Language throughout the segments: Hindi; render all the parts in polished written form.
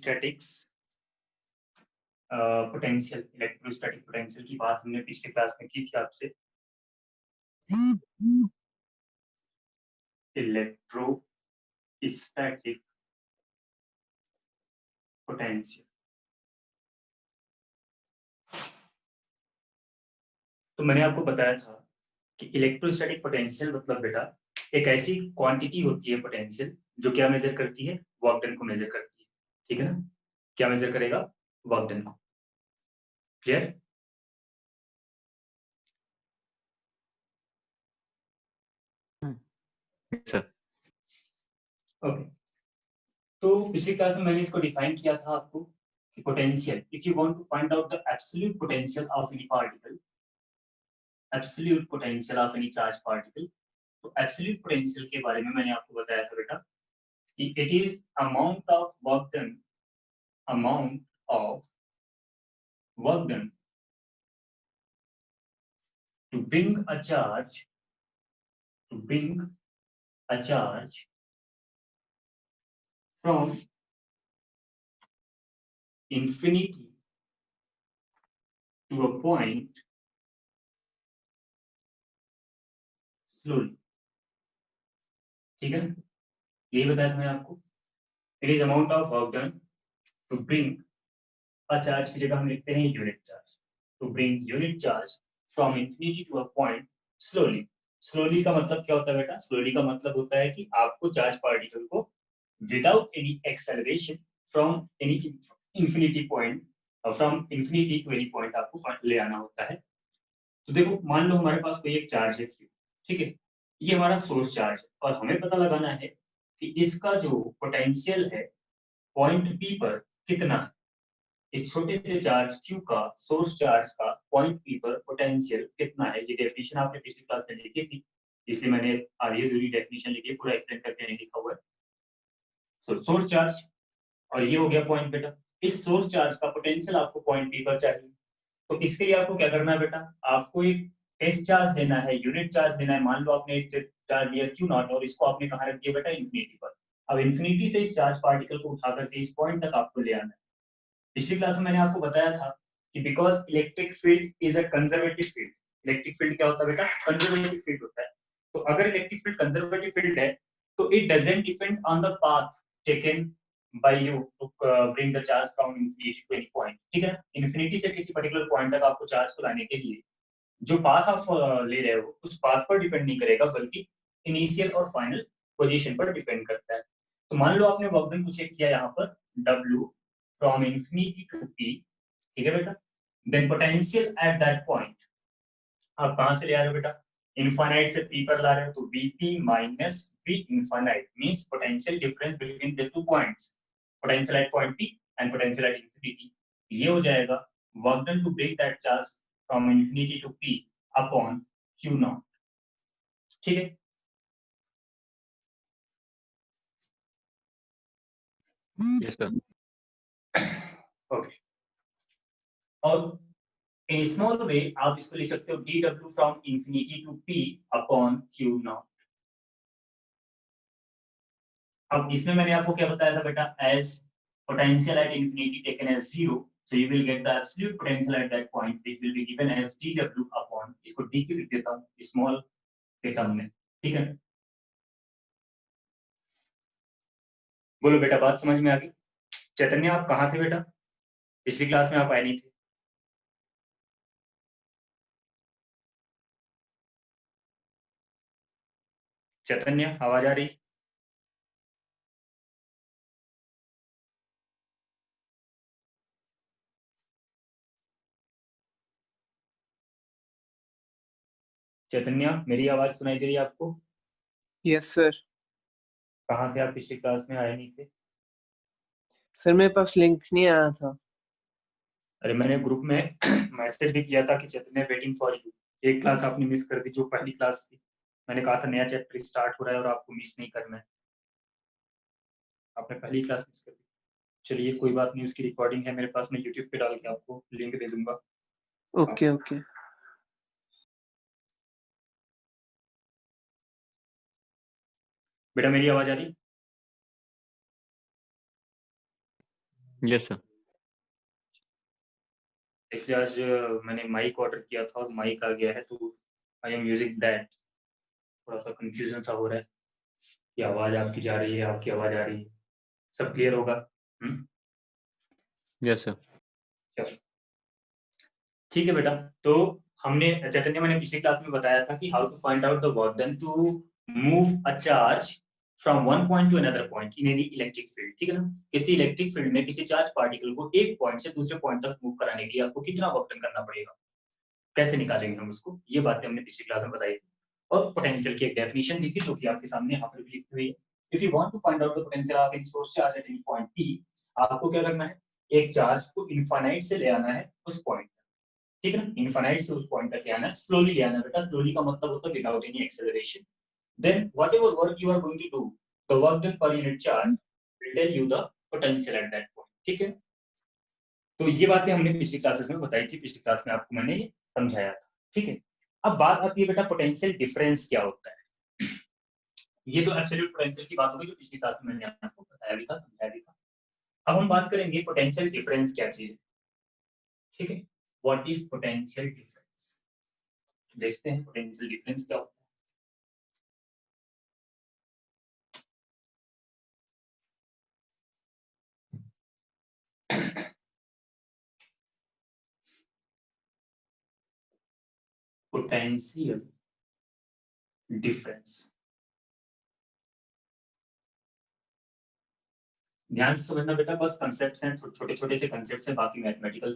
स्टैटिक्स पोटेंशियल, इलेक्ट्रोस्टैटिक पोटेंशियल की बात हमने पिछले क्लास में की थी आपसे। इलेक्ट्रोस्टैटिक पोटेंशियल, तो मैंने आपको बताया था कि इलेक्ट्रोस्टैटिक पोटेंशियल मतलब बेटा एक ऐसी क्वांटिटी होती है पोटेंशियल जो क्या मेजर करती है, वर्क डन को मेजर करती है। ठीक है ना, क्या मेजर करेगा, वर्क डन को। क्लियर? ओके, तो पिछली क्लास में मैंने इसको डिफाइन किया था आपको कि potential, if you want to find out the absolute potential of any particle, absolute potential of any charge particle, तो एब्सोल्यूट पोटेंशियल के बारे में मैंने आपको बताया था बेटा कि it is amount of work done, amount of work done to bring a charge, to bring a charge from infinity to a point slowly. ठीक है, ये बताया था मैंने आपको। It is amount of work done to bring a charge की जगह हम लिखते हैं unit charge, to bring unit charge from infinity to a point slowly. Slowly का मतलब क्या होता है बेटा? स्लोली का मतलब होता है कि आपको चार्ज पार्टिकल को without any acceleration from any infinity point, from infinity to any point आपको ले आना होता है। तो देखो, मान लो हमारे पास कोई एक चार्ज है Q, ठीक है, ये हमारा सोर्स चार्ज है और हमें पता लगाना है कि इसका जो पोटेंशियल है पॉइंट P पर कितना है। इस छोटे से चार्ज Q का, सोर्स चार्ज का पॉइंट P पर पोटेंशियल कितना है, ये डेफिनेशन आपने पिछली क्लास में लिखी थी, इसलिए मैंने आधी अधूरी डेफिनेशन लिखी, पूरा एक्सप्लेन करके नहीं लिखा हुआ है। सोर्स चार्ज और ये हो गया पॉइंट बेटा। इस सोर्स चार्ज का पोटेंशियल आपको पॉइंट P पर चाहिए, तो इसके लिए आपको क्या करना है बेटा? आपको एक टेस्ट चार्ज देना है, यूनिट चार्ज देना है। मान लो आपने एक चार्ज दिया Q नॉट और इसको आपने कहाँ रख दिया बेटा? इंफिनिटी पर। अब इंफिनिटी से इस चार्ज पार्टिकल को उठा करके इस पॉइंट तक आपको ले आना है। पिछली क्लास में मैंने आपको बताया था कि because electric field is a conservative field. Electric field क्या होता है बेटा? कंजर्वेटिव फील्ड होता है। तो अगर इलेक्ट्रिक फील्ड कंजर्वेटिव फील्ड है तो it doesn't depend on the path taken by you to bring the charge from infinity to any point। ठीक है, इंफिनिटी से किसी पर्टिकुलर पॉइंट तक आपको चार्ज को लाने के लिए जो पाथ आप ले रहे हो उस पाथ पर डिपेंड नहीं करेगा, बल्कि इनिशियल और फाइनल पोजीशन पर डिपेंड करता है। तो मान लो आपने वर्क डन को चेक किया यहाँ पर W from infinity to P, ठीक है बेटा, then potential at that point आप कहां से ले आ रहे हो बेटा? इनफाइनाइट से P पर ला रहे हो, तो Vp minus V infinite means potential difference between the two points, potential at point P and potential at infinity. ये हो जाएगा work done to break that charge from infinity to P upon Q nought. ठीक है, यस सर। ओके, और इन स्मॉल वे आप इसको लिख सकते हो dw from infinity to P upon Q nought. अब इसमें मैंने आपको क्या बताया था बेटा? As potential at infinity taken as 0, so you will get the absolute potential at that point which will be given as dw upon, इसको dq लिख देता हूँ स्मॉल के टर्म में। ठीक है, बोलो बेटा, बात समझ में आ गई? चैतन्य आप कहाँ थे बेटा? पिछली क्लास में आप आए नहीं थे। चैतन्य आवाज आ रही? चैतन्य मेरी आवाज सुनाई दे रही है आपको? Yes sir. कहाँ थे आप? पिछली क्लास में आए नहीं थे। सर मेरे पास लिंक नहीं आया था। अरे मैंने ग्रुप में मैसेज भी किया था कि चैतन्य वेटिंग फॉर यू। एक क्लास आपने मिस कर दी, जो पहली क्लास थी। मैंने कहा था नया चैप्टर स्टार्ट हो रहा है और आपको मिस नहीं करना है, आपने पहली क्लास मिस कर दी। चलिए कोई बात नहीं, उसकी रिकॉर्डिंग है मेरे पास, मैं यूट्यूब पे डाल के आपको लिंक दे दूंगा। Okay okay. बेटा मेरी आवाज आ रही? Yes, sir. इसलिए आज मैंने माइक ऑर्डर किया था और माइक आ गया है, तो आई एम यूजिंग दैट। थोड़ा सा कंफ्यूजन सा हो रहा है कि आवाज आपकी जा रही है, आपकी आवाज आ रही है, सब क्लियर होगा? Yes, sir. चलो ठीक है बेटा। तो हमने चैतन्य, मैंने पिछली क्लास में बताया था कि how to find out the work done to move a charge from one point to another point in any electric field. ठीक है ना? किसी इलेक्ट्रिक फील्ड में किसी चार्ज पार्टिकल को एक पॉइंट से दूसरे पॉइंट तक मूव कराने के लिए आपको कितना वर्क डन करना पड़ेगा, कैसे निकालेंगे हम उसको, ये बातें हमने पिछली क्लास में बताई थी। और पोटेंशियल की एक डेफिनेशन दी थी जो कि आपके सामने यहाँ पर भी लिखी हुई है। If you want to find out the potential of any source charge at any point p, आपको क्या करना है, एक चार्ज को इनफाइनाइट से ले आना है उस पॉइंट, ठीक है ना? इनफाइनाइट से उस पॉइंट तक ले आना है, स्लोली ले आना है बेटा। स्लोली का मतलब होता है without any acceleration. Then whatever work you are going to do, the work done per unit charge will tell you the potential at that point. ठीक है? तो ये बातें हमने पिछली क्लासेस में बताई थी, पिछली क्लास में आपको मैंने ये समझाया था। ठीक है? अब बात आती है बेटा पोटेंशियल डिफरेंस क्या होता है। ये तो एब्सोल्यूट पोटेंशियल की बात होगी जो पिछली क्लास में मैंने आपको बताया भी था, समझाया भी था। अब हम बात करेंगे पोटेंशियल डिफरेंस क्या चीज है। ठीक है? What is potential difference? देखते हैं पोटेंशियल डिफरेंस क्या होता है। पोटेंशियल डिफरेंस, ध्यान से समझना बेटा, बस कंसेप्ट्स हैं, छोटे छोटे से कंसेप्ट्स हैं, बाकी मैथमेटिकल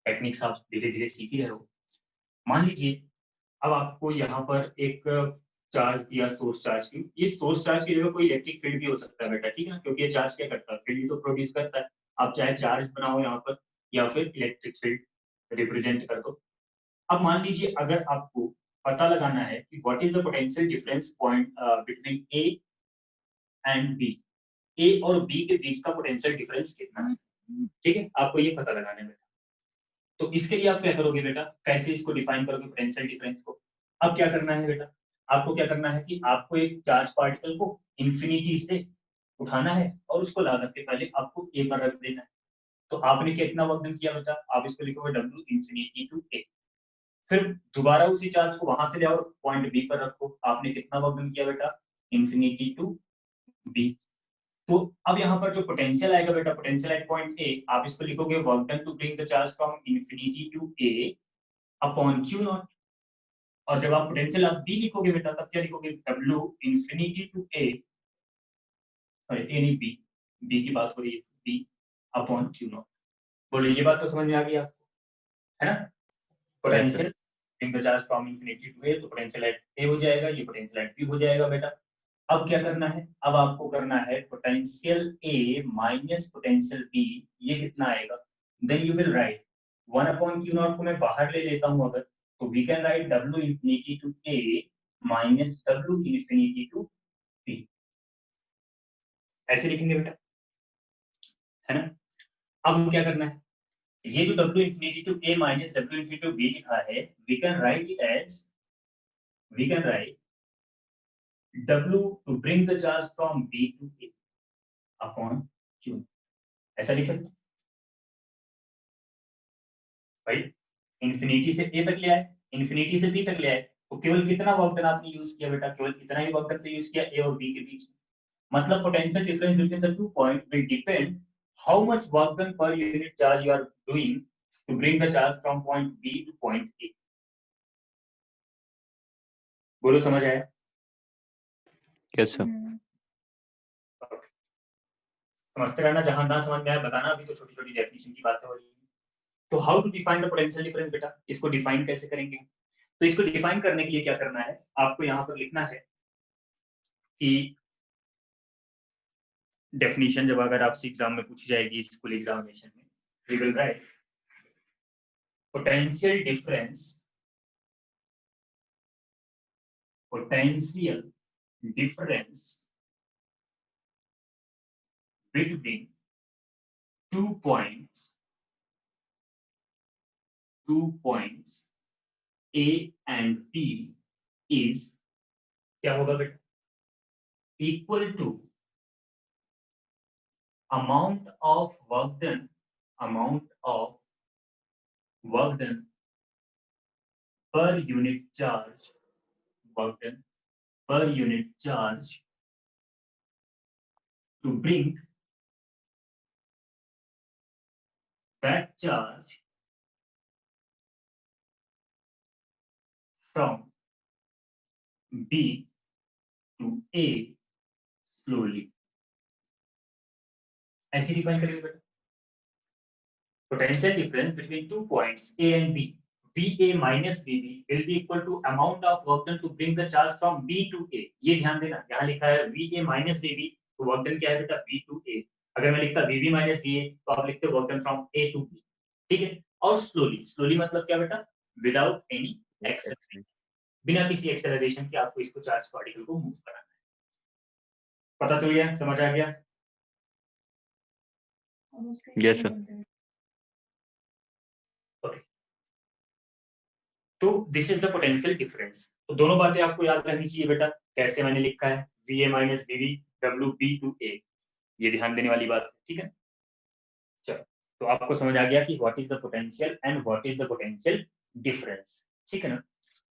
टेक्निक्स आप धीरे धीरे सीख ही रहे हो। मान लीजिए अब आपको यहाँ पर एक चार्ज दिया, सोर्स चार्ज की। ये सोर्स चार्ज की जगह कोई इलेक्ट्रिक फील्ड भी हो सकता है बेटा, ठीक है ना? क्योंकि ये चार्ज क्या करता है, फील्ड तो प्रोड्यूस करता है। आप चाहे चार्ज बनाओ यहाँ पर या फिर इलेक्ट्रिक फील्ड रिप्रेजेंट कर दो। अब मान लीजिए अगर आपको पता लगाना है कि what is the potential difference point between A and B, A और बी के बीच का पोटेंशियल डिफरेंस कितना है, ठीक है? आपको ये पता लगाना है बेटा। तो इसके लिए आप क्या करोगे बेटा, कैसे इसको डिफाइन करोगे पोटेंशियल डिफरेंस को? अब क्या करना है बेटा, आपको क्या करना है कि आपको एक चार्ज पार्टिकल को इंफिनिटी से उठाना है और उसको ला करके पहले आपको ए पर रख देना है। तो आपने कितना वर्क डन किया बेटा, आप इसको लिखोगे डब्ल्यू इंफिनिटी टू ए। फिर दोबारा उसी चार्ज को वहां से ले आओ, पॉइंट बी पर रखो, आपने कितना वर्क डन किया बेटा, इंफिनिटी टू बी। तो अब यहाँ पर जो पोटेंशियल आएगा बेटा, पोटेंशियल एट पॉइंट ए, आप इसको लिखोगे work done to bring the charge from infinity to A upon Q nought. और जब आप पोटेंशियल आप बी लिखोगे बेटा, तब क्या लिखोगे, W infinity to A, any B, B की बात हो रही है, बी अपॉन क्यू नॉट। बोलो ये बात तो समझ में आ गई आपको, है ना? Potential bring the charge from infinity to A, तो पोटेंशियल एट ए हो जाएगा, ये पोटेंशियल एट बी हो जाएगा बेटा। अब क्या करना है, अब आपको करना है potential A minus potential B, ये कितना आएगा, then you will write 1 upon Q nought को मैं बाहर ले लेता हूं अगर, तो we can write W infinity to A minus W infinity to B, ऐसे लिखेंगे बेटा, है ना? अब क्या करना है, ये जो W infinity to A minus W infinity to B लिखा है, we can write it as, we can write W to bring the charge from B to A upon Q, ऐसा लिख सकते भाई। इंफिनिटी से ए तक ले आए, इंफिनिटी से बी तक ले आए, तो केवल कितना वर्क डन आपने यूज किया बेटा, केवल इतना ही वर्क डन यूज किया ए और बी के बीच में। मतलब potential difference between the two point will depend how much work done per unit charge you are doing to bring the charge from point B to point A. बोलो समझ आया? Yes, sir. समझते रहना, जहां ना समझ में आए बताना, अभी तो छोटी छोटी डेफिनेशन की बातें हो रही है। तो how to define the potential difference बेटा, इसको डिफाइन कैसे करेंगे? तो इसको डिफाइन करने के लिए क्या करना है, आपको यहाँ पर लिखना है कि डेफिनेशन जब अगर आपसे एग्जाम में पूछी जाएगी स्कूल एग्जामिनेशन में, we will write potential difference, potential difference between two points A and B is क्या होगा बेटा, equal to amount of work done per unit charge, work done per unit charge to bring that charge from B to A slowly. ऐसे डिफाइन करेंगे बेटा, potential difference between 2 points A and B, VA minus VB will be equal to amount of work done to bring the charge from B to A. ये ध्यान देना, यहाँ लिखा है VA minus VB, तो वर्क डन क्या है बेटा B to A. अगर मैं लिखता VB minus VA तो आप लिखते work done from A to B, ठीक है. और स्लोली मतलब क्या बेटा, विदाउट एनी एक्सेलरेशन, बिना किसी एक्सेलरेशन के आपको इसको चार्ज पार्टिकल को मूव कराना है. पता चल गया, समझ आ गया? Yes sir. तो this is the potential difference. तो दोनों बातें आपको याद रखनी चाहिए बेटा. कैसे मैंने लिखा है VA minus VB WB to A, ये ध्यान देने वाली बात है, ठीक है. चलो, तो आपको समझ आ गया कि what is the potential and what is the potential difference, ठीक है ना.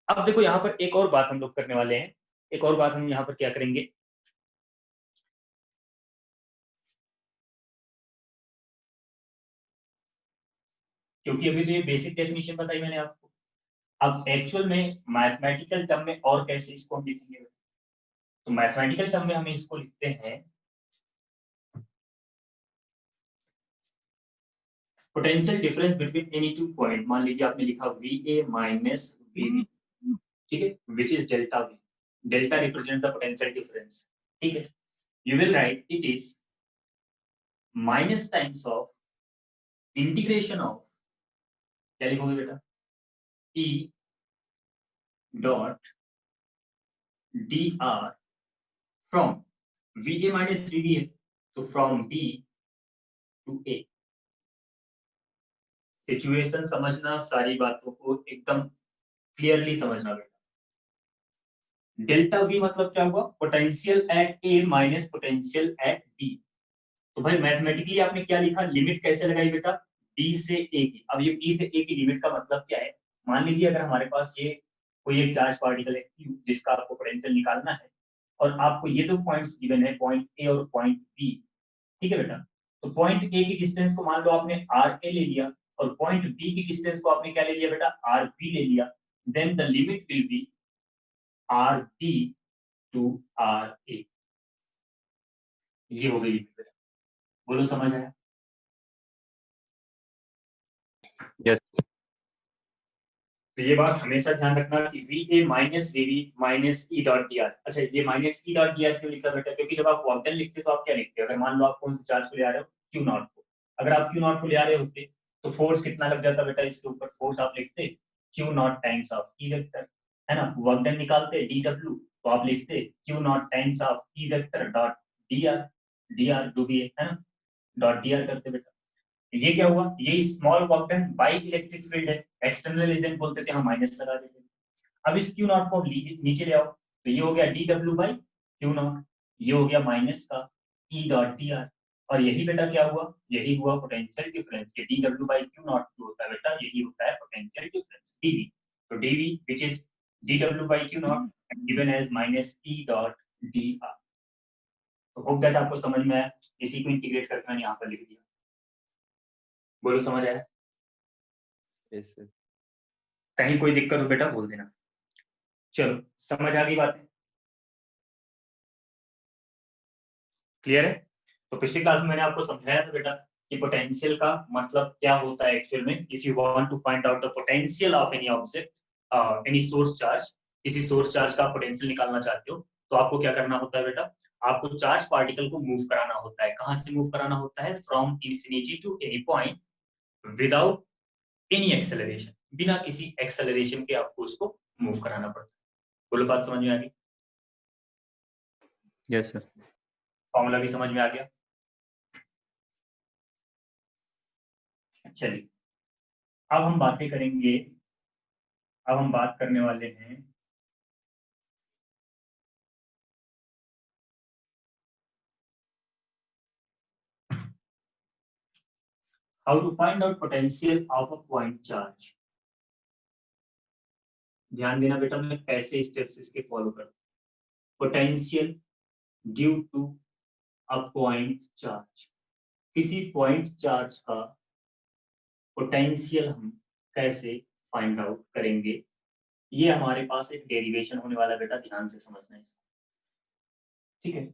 अब देखो यहाँ पर एक और बात हम लोग करने वाले हैं. एक और बात हम यहाँ पर क्या करेंगे, क्योंकि अभी तो ये बेसिक डेफिनेशन बताई मैंने आपको. अब एक्चुअल में मैथमेटिकल टर्म में और कैसे इसको हम लिखेंगे, तो मैथमेटिकल टर्म में हमें इसको लिखते हैं potential difference between any two point. मान लीजिए आपने लिखा VA माइनस VB, ठीक है, which is delta V. Delta represent the potential difference, ठीक है. You will write it is minus times of integration of, क्या लिखोगे बेटा, E dot dr from VA minus VB है, तो from B to A. Situation समझना, सारी बातों को एकदम क्लियरली समझना बेटा. डेल्टा V मतलब क्या हुआ, potential at A minus potential at B. तो भाई मैथमेटिकली आपने क्या लिखा, लिमिट कैसे लगाई बेटा, B से A की. अब ये B से A की लिमिट का मतलब क्या है, मान लीजिए अगर हमारे पास ये कोई एक चार्ज पार्टिकल है Q जिसका आपको पोटेंशियल निकालना है, और आपको ये दो पॉइंट्स गिवन है, पॉइंट A और पॉइंट B, ठीक है बेटा. तो पॉइंट A की डिस्टेंस को मान लो आपने RA ले लिया, और पॉइंट B की डिस्टेंस को आपने क्या ले लिया बेटा, RB ले लिया. Then the limit will be RB to RA. ये हो गई लिमिट बेटा. बोलो समझ आया? यस. तो ये बात हमेशा ध्यान रखना कि VA minus VB minus E dot dr. अच्छा, ये माइनस E डॉट dr क्यों लिखा बेटा, क्योंकि जब आप वर्क डन लिखते तो आप क्या लिखते हो, अगर मान लो आप कौन से चार्ज को ले आ रहे हो, Q नॉट को. अगर आप Q नॉट को ले आ रहे होते तो फोर्स कितना लग जाता बेटा इसके ऊपर, फोर्स आप लिखते Q naught times of E vector, है ना. वर्क डन निकालते DW, तो आप लिखते Q naught times of E vector dot dr जो भी है ना, डॉट dr करते बेटा. ये क्या हुआ, ये small work done by electric field है, एक्सटर्नल एजेंट बोलते थे, हम माइनस लगा देते. अब इस Q नॉट को नीचे ले आओ, तो ये हो गया dW बाई Q नॉट, ये हो गया माइनस का E डॉट dr. और यही बेटा क्या हुआ, यही हुआ पोटेंशियल डिफरेंस. ये dW बाई Q नॉट जो होता है बेटा, यही होता है पोटेंशियल डिफरेंस dV. तो dV which is dW by Q not given as minus E dot dr. तो होप दैट आपको समझ में आया. इसी को इंटीग्रेट करके मैंने यहाँ पर लिख दिया. बोलो समझ आया? Yes sir. कहीं कोई दिक्कत हो बेटा बोल देना. चलो, समझ आ गई बातें, क्लियर है? तो पिछली क्लास में मैंने आपको समझाया था बेटा कि पोटेंशियल का मतलब क्या होता है एक्चुअल में. If you want to find out the potential of any object, any source charge, किसी सोर्स चार्ज का पोटेंशियल निकालना चाहते हो, तो आपको क्या करना होता है बेटा, आपको चार्ज पार्टिकल को मूव कराना होता है. कहां से मूव कराना होता है, from infinity to any point without any acceleration, बिना किसी एक्सेलरेशन के आपको उसको मूव कराना पड़ता है. बोलो बात समझ में आ गई? Yes sir. फॉर्मूला भी समझ में आ गया. चलिए, अब हम बातें करेंगे, अब हम बात करने वाले हैं how to find out potential of a point charge. ध्यान देना बेटा, मैं कैसे स्टेप्स इसके फॉलो करता हूँ। Potential due to a point charge, किसी पॉइंट चार्ज का पोटेंशियल हम कैसे फाइंड आउट करेंगे, ये हमारे पास एक डेरिवेशन होने वाला बेटा, ध्यान से समझना है इसको। ठीक है,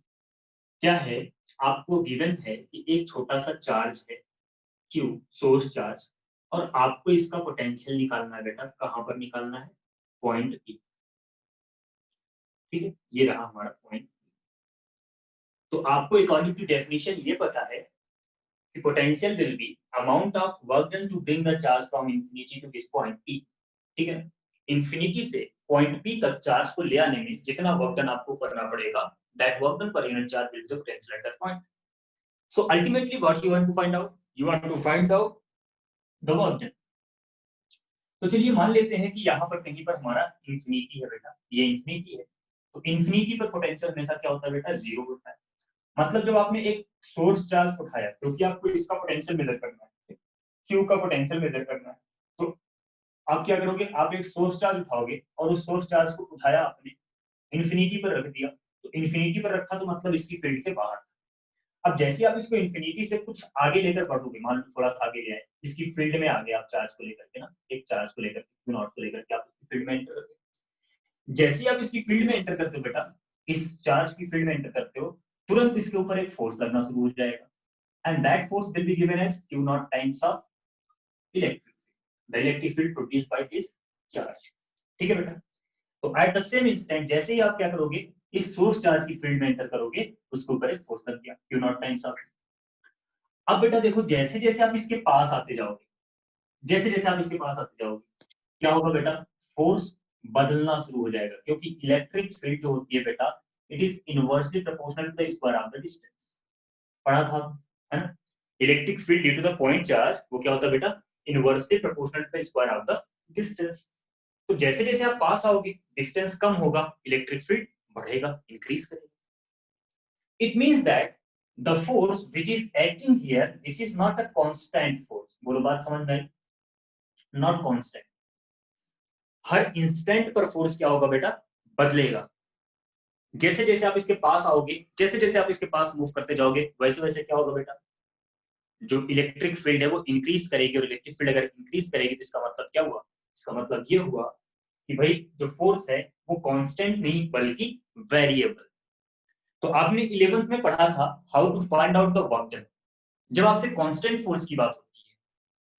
क्या है, आपको गिवन है कि एक छोटा सा चार्ज है Q, सोर्स चार्ज, और आपको इसका पोटेंशियल निकालना है बेटा। कहां पर निकालना है? Point P। ठीक है, ये रहा हमारा पॉइंट। तो आपको अकॉर्डिंग टू डेफिनेशन ये पता है कि potential will be amount of work done to bring the charge from infinity to this point P। ठीक है, इंफिनिटी से पॉइंट P तक चार्ज को ले आने में जितना वर्क डन आपको करना पड़ेगा, that work done per unit charge will be the potential at that point. So ultimately what you want to find out, you want to find out the work done. तो चलिए मान लेते हैं कि यहाँ पर कहीं पर हमारा इंफिनिटी है बेटा, ये इंफिनिटी है। तो इंफिनिटी पर पोटेंशियल हमेशा क्या होता है बेटा? जीरो होता है। मतलब जब आपने एक सोर्स चार्ज उठाया, क्योंकि आपको इसका पोटेंशियल मेजर करना है, क्यू का पोटेंशियल मेजर करना है, तो आप क्या करोगे? आप एक सोर्स चार्ज उठाओगे और उस सोर्स चार्ज को उठाया आपने, इंफिनिटी पर रख दिया। तो इंफिनिटी पर रखा तो मतलब इसकी फील्ड के बाहर। अब जैसे आप इसको इंफिनिटी से कुछ आगे लेकर बढ़ोगे, मान लो थोड़ा आगे गया है, इसकी फील्ड में आ गए आप चार्ज को लेकर के ना, एक चार्ज को लेकर के, नॉट को लेकर के आप इसकी फील्ड में एंटर करते हो। जैसे आप इसकी फील्ड में एंटर करते हो बेटा, इस चार्ज की फील्ड में एंटर करते हो, तुरंत इसके ऊपर एक फोर्स लगना शुरू हो जाएगा, and that force will be given as Q naught times of electric field, the electric field produced by this charge. ठीक है बेटा, तो एट द सेम इंस्टेंट जैसे ही आप क्या करोगे, इस सोर्स चार्ज की फील्ड में एंटर करोगे, उसके ऊपर एक फोर्स लग गया, Q नॉट टाइम्स ऑफ। अब बेटा देखो, जैसे जैसे आप इसके पास आते जाओगे, जैसे जैसे आप इसके पास आते जाओगे, क्या होगा बेटा? फोर्स बदलना शुरू हो जाएगा, क्योंकि इलेक्ट्रिक फील्ड जो होती है बेटा, it is inversely proportional to the square of the distance. पढ़ा था, है ना? Electric field due to the point charge, वो क्या होता है बेटा? Inversely proportional to the square of the distance. तो जैसे जैसे आप पास आओगे, डिस्टेंस कम होगा, इलेक्ट्रिक फील्ड बढ़ेगा, इंक्रीज करेगा। It means that the force which is acting here, this is not a constant force. बोलो बात समझ में? Not constant. हर इंस्टेंट पर फोर्स क्या होगा बेटा? बदलेगा। जैसे जैसे आप इसके पास आओगे, जैसे जैसे आप इसके पास मूव करते जाओगे, वैसे वैसे क्या होगा बेटा? जो इलेक्ट्रिक फील्ड है वो इंक्रीज करेगी, और इलेक्ट्रिक फील्ड अगर इंक्रीज करेगी तो इसका मतलब क्या हुआ? इसका मतलब ये हुआ कि भाई जो फोर्स है वो कांस्टेंट नहीं बल्कि वेरिएबल। तो आपने 11th में पढ़ा था how to find out the work done. जब आपसे कांस्टेंट फोर्स की बात होती है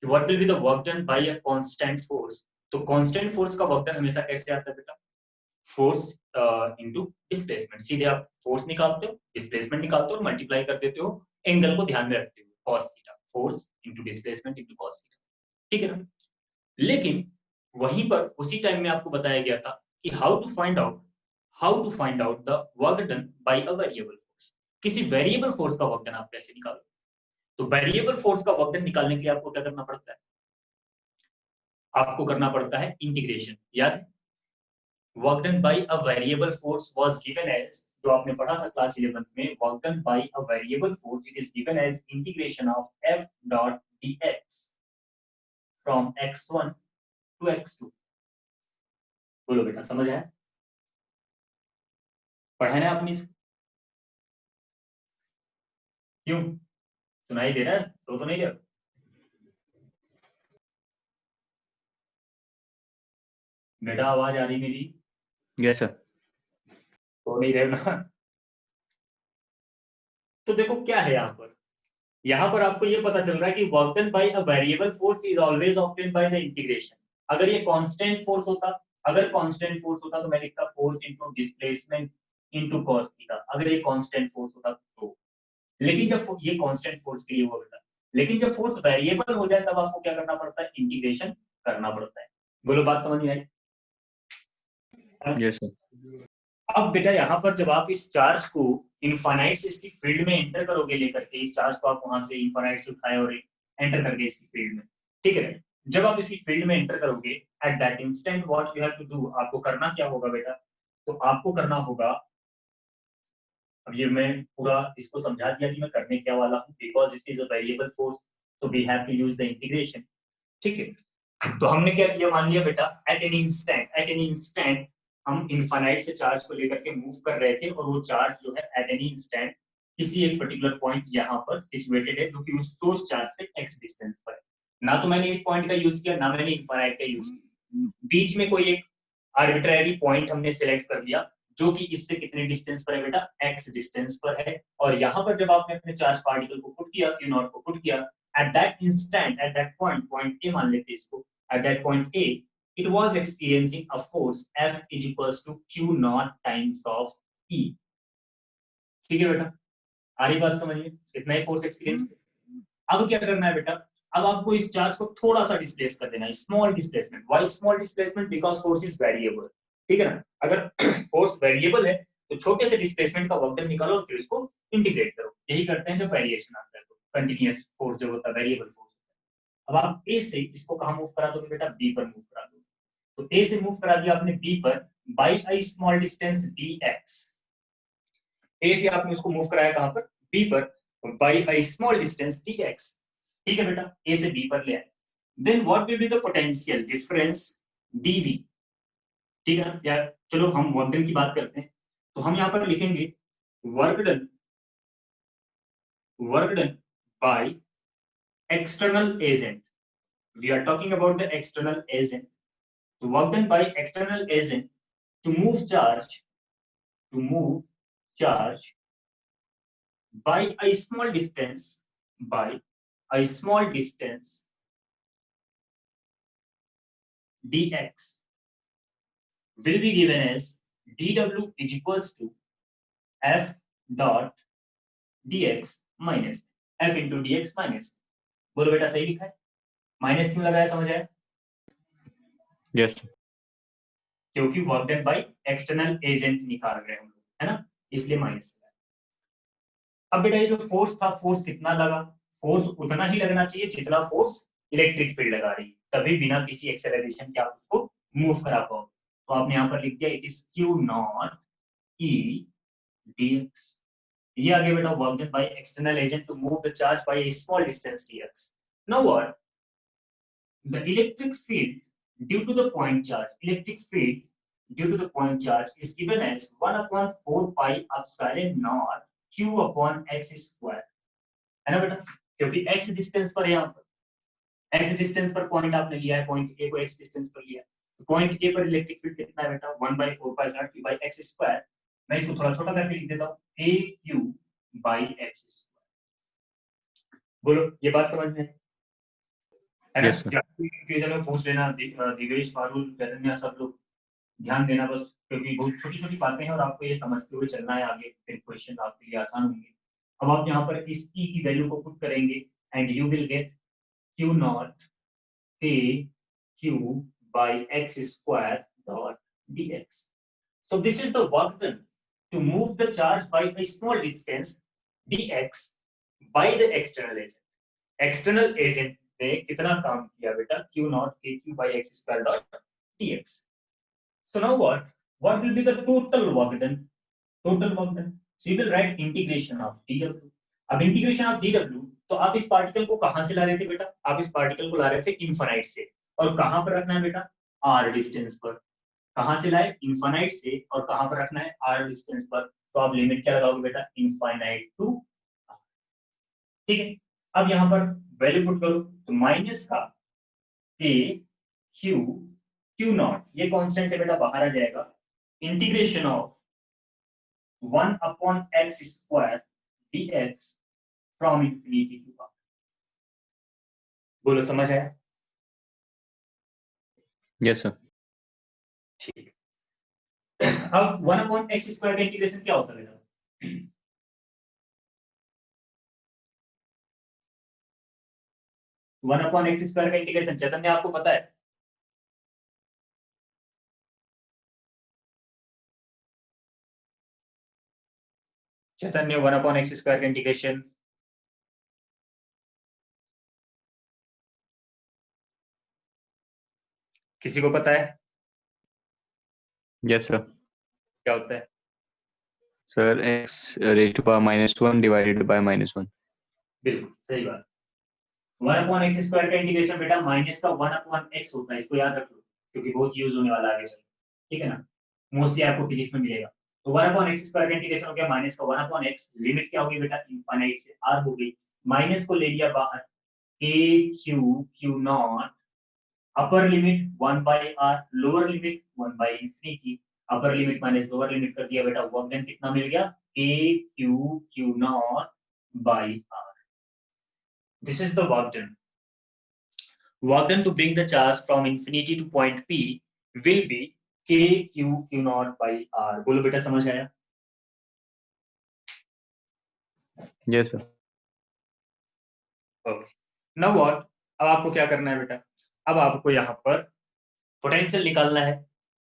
कि what will be the work done by a constant force, तो कांस्टेंट फोर्स का वर्क डन हमेशा कैसे आता है बेटा? Force into displacement. सीधे आप फोर्स निकालते हो, डिस्प्लेसमेंट निकालते हो और मल्टीप्लाई कर देते हो, एंगल को ध्यान में रखते हुए, cos theta. Force into displacement into cos theta. ठीक है ना? लेकिन वहीं पर उसी टाइम में आपको बताया गया था कि how to find out the work done by a variable force. किसी वेरिएबल फोर्स का वर्क डन आप कैसे निकालोगे? तो वेरिएबल फोर्स का वर्क डन निकालने के लिए आपको क्या करना पड़ता है? आपको करना पड़ता है इंटीग्रेशन। याद है? Work done by a variable force was given as, जो आपने पढ़ा था क्लास 11th में, work done by a variable force it is given as integration of f dot dx from x1 to x2। बोलो बेटा, समझ आया? पढ़ा है ना आपने इसको? क्यों सुनाई दे रहा है? तो नहीं रहा? बेटा आवाज आ रही मेरी? Yes sir. तो नहीं रहे ना? तो देखो क्या है यहाँ पर आपको ये पता चल रहा है कि work done by a variable force is always obtained by the integration. अगर ये कांस्टेंट फोर्स होता, तो मैं लिखता force into displacement into cos theta, अगर ये कांस्टेंट फोर्स होता तो। लेकिन जब ये कांस्टेंट फोर्स के लिए हुआ बेटा, लेकिन जब फोर्स वेरिएबल हो जाए तब आपको क्या करना पड़ता है? इंटीग्रेशन करना पड़ता है। बोलो बात समझ में आई? Yes sir. अब बेटा यहाँ पर जब आप इस चार्ज को इनफाइनाइट से इसकी फील्ड में एंटर करोगे, लेकर के इस चार्ज को आप वहां से इनफाइनाइट से उठाए और एंटर करके इसकी फील्ड में, ठीक है? जब आप इसकी फील्ड में एंटर करोगे, at that instant what you have to do, आपको करना क्या होगा बेटा? तो आपको करना होगा, अब ये मैं पूरा इसको समझा दिया कि मैं करने क्या वाला हूँ, because it is a variable force. तो we have to use the integration. ठीक है, तो हमने क्या किया, मान लिया बेटा एट एनी इंस्टेंट हम इनफाइनाइट से चार्ज को लेकर के मूव कर रहे थे, और वो चार्ज जो है एट एनी इंस्टेंट किसी एक पर्टिकुलर पॉइंट यहाँ पर सिचुएटेड है, जो कि उस सोर्स चार्ज से x डिस्टेंस पर है। ना तो मैंने इस पॉइंट का यूज किया, ना मैंने इनफाइनाइट का यूज किया, बीच में कोई एक आर्बिट्ररी पॉइंट हमने सिलेक्ट कर दिया, जो कि इससे कितने डिस्टेंस पर है बेटा, x डिस्टेंस पर है। और यहाँ पर जब आपने अपने चार्ज पार्टिकल को पुट किया, Q नॉट को पुट किया, eight that instant, eight that point A मान लेते इसको, at that point A, it was experiencing a force F is equals to Q naught times of E। ठीक है बेटा, आ रही बात समझ में, इतना ही फोर्स एक्सपीरियंस। अब क्या करना है बेटा, अब आपको इस चार्ज को थोड़ा सा डिस्प्लेस कर देना है, small displacement. Why small displacement? Because force is variable. ठीक है ना, अगर फोर्स वेरिएबल है तो छोटे से डिस्प्लेसमेंट का वर्क डन निकालो और फिर उसको इंटीग्रेट करो। यही करते हैं जब वेरिएशन आता है, तो कंटीन्यूअस फोर्स जो होता है वेरिएबल फोर्स। अब आप ए से इसको कहां मूव करा दोगे बेटा, बी पर मूव करा दोगे। तो ए से मूव करा दिया आपने बी पर by a small distance dx। A से आपने उसको मूव कराया कहां पर, बी पर, by a small distance dx। ठीक है बेटा, ए से बी पर ले आए। Then what will be the potential difference dv। ठीक है ना, या चलो हम वर्क डन की बात करते हैं, तो हम यहां पर लिखेंगे work done by external agent. We are talking about the external agent. The work done by external agent to move charge by a small distance, dx will be given as dw is equals to f dot dx minus f into dx minus। बोलो बेटा सही लिखा है? माइनस क्यों लगाया, समझ आया? यस क्योंकि work done by external agent निकाल रहे हैं हम लोग, है ना, इसलिए माइनस लगाया। अब बेटा ये जो फोर्स था, फोर्स कितना लगा, फोर्स उतना ही लगना चाहिए जितना फोर्स इलेक्ट्रिक फील्ड लगा रही है, तभी बिना किसी एक्सेलरेशन के आप उसको मूव करा पाओ। तो आपने यहाँ पर लिख दिया it is Q naught E dx। ये आगे बेटा work done by external agent to move the charge by a small distance dx। Now what, the electric field due to the point charge is given as 1 upon 4 pi epsilon naught q upon x square। है ना बेटा, क्योंकि x डिस्टेंस पर है, यहाँ पर x डिस्टेंस पर पॉइंट आपने लिया है, पॉइंट A को x डिस्टेंस पर लिया, तो पॉइंट A पर इलेक्ट्रिक फील्ड कितना है बेटा, 1 by 4 pi q by x square। मैं इसको थोड़ा छोटा करके लिख देता हूँ, aq by x square। बोलो ये बात समझ में है ना? Yes, sir. फ्यूचर में पूछ लेना, दिवेश, पारुल, चैतन्य, सब लोग ध्यान देना बस, क्योंकि बहुत छोटी छोटी बातें हैं और आपको ये समझते हुए चलना है आगे, फिर क्वेश्चन आपके लिए आसान होंगे। अब आप यहाँ पर इस e की वैल्यू को पुट करेंगे and you will gate q not k q by x square dot dx। So this is the work done to move the charge by a small distance dx by the external agent। External agent ने कितना काम किया बेटा, Q not k q by x square dot dx। So now what will be the total work done? So you will write integration of dw। अब इंटीग्रेशन ऑफ dw, तो आप इस पार्टिकल को कहां से ला रहे थे बेटा, आप इस पार्टिकल को ला रहे थे इनफाइनाइट से, और कहां पर रखना है बेटा, r डिस्टेंस पर। कहां से लाए, इनफाइनाइट से, और कहां पर रखना है, r डिस्टेंस पर। तो आप लिमिट क्या लगाओगे बेटा, इनफाइनाइट टू r। ठीक है, अब यहाँ पर वैल्यू पुट करो, तो माइनस का a q नॉट, ये कांस्टेंट है बेटा, बाहर आ जाएगा, integration of 1 upon x square dx from infinity to r। बोलो समझ आया? Yes, sir. ठीक है, अब 1 अपॉन x स्क्वायर का इंटीग्रेशन क्या होता है बेटा, 1 अपॉन x स्क्वायर का इंटीग्रेशन चैतन्य आपको पता है? चैतन्य 1 अपॉन x स्क्वायर का इंटीग्रेशन किसी को पता है? Yes, sir. क्या होता है? Sir, x raised to power -1 divided by -1. बिल्कुल सही बात। 1/x² का इंटीग्रेशन बेटा माइनस का 1/x होता है, इसको याद रख लो क्योंकि बहुत यूज होने वाला है आगे चल, ठीक है ना, मोस्टली आपको फिजिक्स में मिलेगा। तो 1/x² का इंटीग्रेशन हो गया माइनस का 1/x, लिमिट क्या होगी बेटा इनफाइनाइट से r हो गई, माइनस को ले लिया बाहर, k q not, upper limit 1/r, lower limit 1/∞, upper limit minus lower limit कर दिया बेटा, वर्क डन कितना मिल गया k q naught by r। This is the work done. Work done to bring the charge from infinity to point P will be k q naught by r। बोलो बेटा समझ आया? yes sir, okay, now what, अब आपको क्या करना है बेटा, अब आपको यहाँ पर पोटेंशियल निकालना है।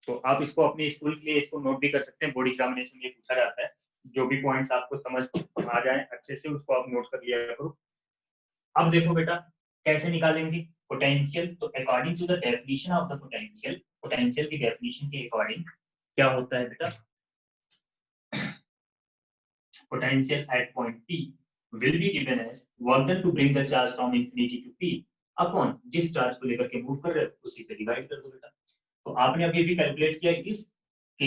तो आप इसको अपने स्कूल के लिए इसको नोट भी कर सकते हैं, बोर्ड एग्जामिनेशन में पूछा जाता है, जो भी पॉइंट्स आपको समझ आ जाए अच्छे से उसको आप नोट कर लिया करो। अब देखो बेटा कैसे निकालेंगे पोटेंशियल, तो according to the definition of the potential, potential की डेफिनेशन के अकॉर्डिंग क्या होता है बेटा, potential at point P will be given as work done to bring the charge from infinity to P upon जिस चार्ज को लेकर के मूव कर रहे हो उसी से डिवाइड कर दो बेटा। तो आपने अभी भी कैलकुलेट किया it is k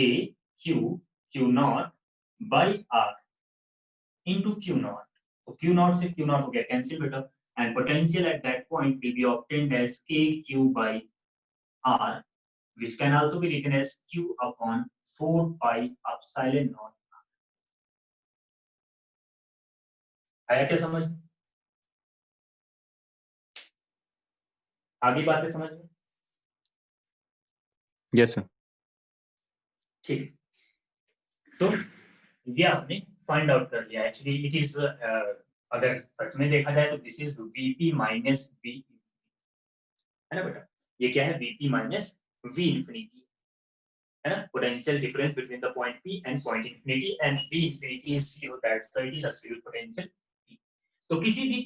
q naught by r into q naught, तो q नॉट से q नॉट हो गया कैंसिल बेटा, and potential at that point will be obtained as k q by r which can also be written as q upon 4 pi epsilon naught। आया क्या समझ, आगे बातें समझ में? yes sir, ठीक, तो ये आपने फाइंड आउट कर लिया। एक्चुअली इट इज अगर सच में देखा जाए तो this is Vp minus V, है ना बेटा, ये क्या है Vp माइनस V इंफिनिटी, है ना, potential difference between the point P and point infinity, and V infinity is 0, that's the it is absolute potential P। तो किसी भी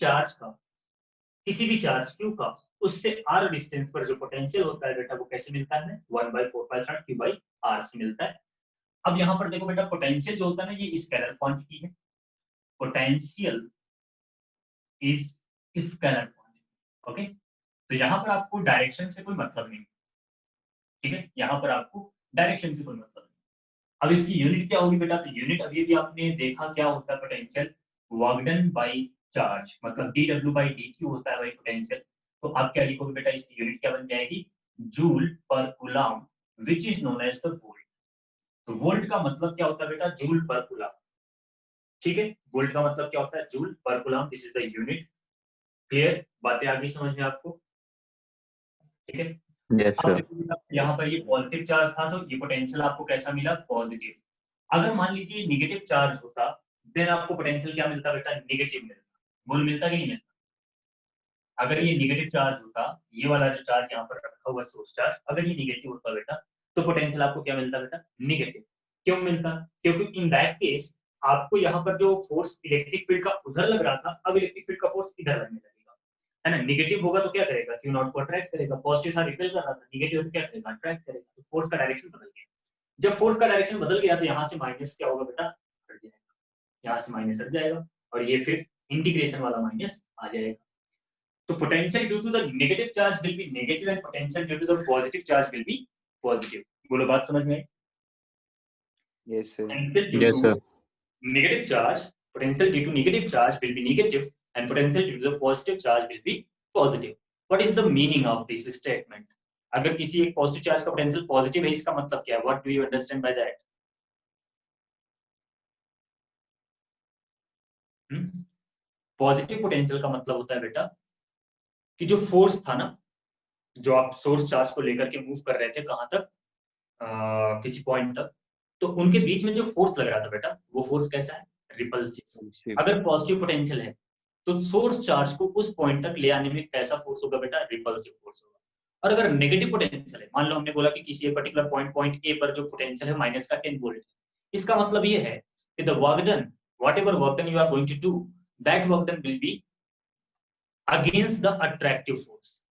चार्ज Q का उससे r डिस्टेंस पर जो पोटेंशियल होता है बेटा वो कैसे मिलता है, 1/4 Q by r से मिलता है। अब यहाँ पर देखो बेटा पोटेंशियल जो होता है ना ये स्केलर क्वांटिटी है, potential is scalar quantity, okay. तो यहाँ पर आपको डायरेक्शन से कोई मतलब नहीं, ठीक है, यहाँ पर आपको डायरेक्शन से कोई मतलब नहीं। अब इसकी यूनिट क्या होगी बेटा, तो यूनिट अभी भी आपने देखा क्या होता है potential, work done by charge, मतलब dw by dq होता है भाई पोटेंशियल। तो आप क्या लिखोगे बेटा, इसकी यूनिट क्या बन जाएगी, joule per coulomb which is known as the volt. तो वोल्ट का मतलब क्या होता है बेटा, जूल पर कूलम, ठीक है, वोल्ट का मतलब क्या होता है, joule per coulomb, this is the unit. Clear, बातें आ गई समझ में आपको, ठीक है। yes अब sir, देखो यहाँ पर ये पॉजिटिव चार्ज था तो ये पोटेंशियल आपको कैसा मिला, पॉजिटिव। अगर मान लीजिए नेगेटिव चार्ज होता देन आपको पोटेंशियल क्या मिलता बेटा, नेगेटिव मिलता, बोल मिलता कि नहीं मिलता। अगर ये नेगेटिव चार्ज होता, ये वाला जो चार्ज यहाँ पर रखा हुआ सोर्स चार्ज, अगर ये नेगेटिव होता बेटा तो पोटेंशियल आपको क्या मिलता बेटा, नेगेटिव। क्यों मिलता, क्योंकि इन दैट केस आपको यहाँ पर जो फोर्स इलेक्ट्रिक फील्ड का उधर लग रहा था, अब इलेक्ट्रिक फील्ड का फोर्स इधर लगने लगेगा, है ना। नेगेटिव होगा तो क्या करेगा, क्यू नॉट को अट्रैक्ट करेगा, पॉजिटिव था रिपेल कर रहा था, नेगेटिव तो क्या करेगा, अट्रैक्ट करेगा। तो फोर्स का डायरेक्शन बदल गया, जब फोर्स का डायरेक्शन बदल गया तो यहाँ से माइनस क्या होगा बेटा, हट जाएगा, यहाँ से माइनस हट जाएगा और ये फिर इंटीग्रेशन वाला माइनस आ जाएगा। तो potential due to the negative charge will be negative and potential due to the positive charge will be positive। बोलो बात समझ में? yes sir, Potential due yes to sir, negative charge, potential due to negative charge will be negative and potential due to the positive charge will be positive। What is the meaning of this statement? अगर किसी एक पॉजिटिव चार्ज का पोटेंशियल पॉजिटिव है इसका मतलब क्या है, what do you understand by that? Positive potential का मतलब होता है बेटा कि जो फोर्स था ना, जो आप सोर्स चार्ज को लेकर के मूव कर रहे थे कहां तक, किसी पॉइंट तक, तो उनके बीच में जो फोर्स लग रहा था बेटा वो फोर्स कैसा है, रिपल्सिव। अगर पॉजिटिव पोटेंशियल है तो सोर्स चार्ज को उस पॉइंट तक ले आने में कैसा फोर्स होगा बेटा, रिपल्सिव फोर्स होगा। और अगर नेगेटिव पोटेंशियल है, मान लो हमने बोला कि किसी एक पर्टिकुलर पॉइंट ए पर जो पोटेंशियल है माइनस का 10 वोल्ट, इसका मतलब ये है कि the work done, whatever work done you are going to do, that work done will be against the attractive force,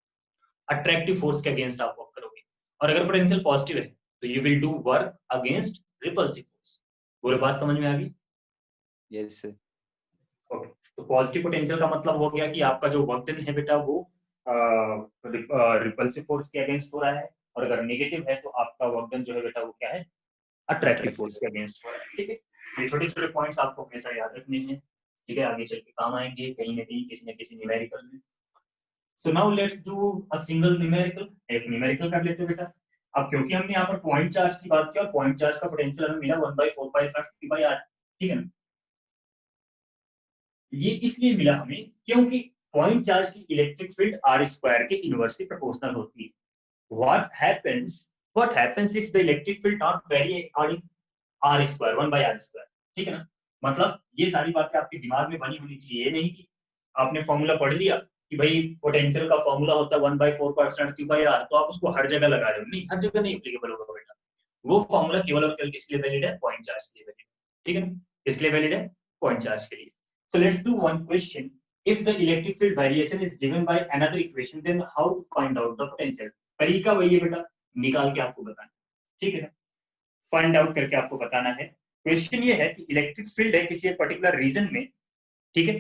attractive force के अगेंस्ट आप वर्क करोगे। और अगर पोटेंशियल पॉजिटिव है तो you will do work against repulsive force. पूरी बात समझ में आ गई? yes sir, ओके, तो पॉजिटिव पोटेंशियल का मतलब हो गया कि आपका जो वर्क डन है बेटा वो रिपल्सिव फोर्स के अगेंस्ट हो रहा है, और अगर नेगेटिव है तो आपका वर्क डन जो है बेटा वो क्या है, अट्रैक्टिव फोर्स के अगेंस्ट हो रहा है। ठीक है, ये छोटे छोटे पॉइंट्स आपको हमेशा याद रखने हैं। ठीक है, आगे चल के काम आएंगे कहीं ना कहीं किसी न किसी न्यूमेरिकल में। So now let's do a single numerical, एक न्यूमेरिकल कर लेते हैं बेटा। अब क्योंकि हमने यहाँ पर पॉइंट चार्ज की बात की और पॉइंट चार्ज का पोटेंशियल हमें मिला 1/4πr, ठीक है ना। ये इसलिए मिला हमें क्योंकि पॉइंट चार्ज की इलेक्ट्रिक फील्ड आर स्क्वायर के इनवर्सली प्रोपोर्शनल होती है। what happens if the electric field not vary according r square 1/r², ठीक है ना। मतलब ये सारी बातें आपके दिमाग में बनी होनी चाहिए, ये नहीं कि आपने फॉर्मूला पढ़ लिया कि भाई पोटेंशियल का फॉर्मूला होता है 1/4 q/r, तो आप उसको हर जगह लगा रहे हो। नहीं, हर जगह नहीं एप्लीकेबल होगा बेटा। वो फॉर्मूला केवल और केवल किसके लिए वैलिड है, पॉइंट चार्ज के लिए वैलिड, ठीक है। किसके लिए वैलिड है, पॉइंट चार्ज के लिए। So let's do one question. If the electric field variation is given by another equation, then how to find out the potential? तरीका वही है बेटा, निकाल के आपको बताना, ठीक है। फाइंड आउट करके आपको बताना है। क्वेश्चन ये है कि इलेक्ट्रिक फील्ड है किसी एक पर्टिकुलर रीजन में, ठीक है।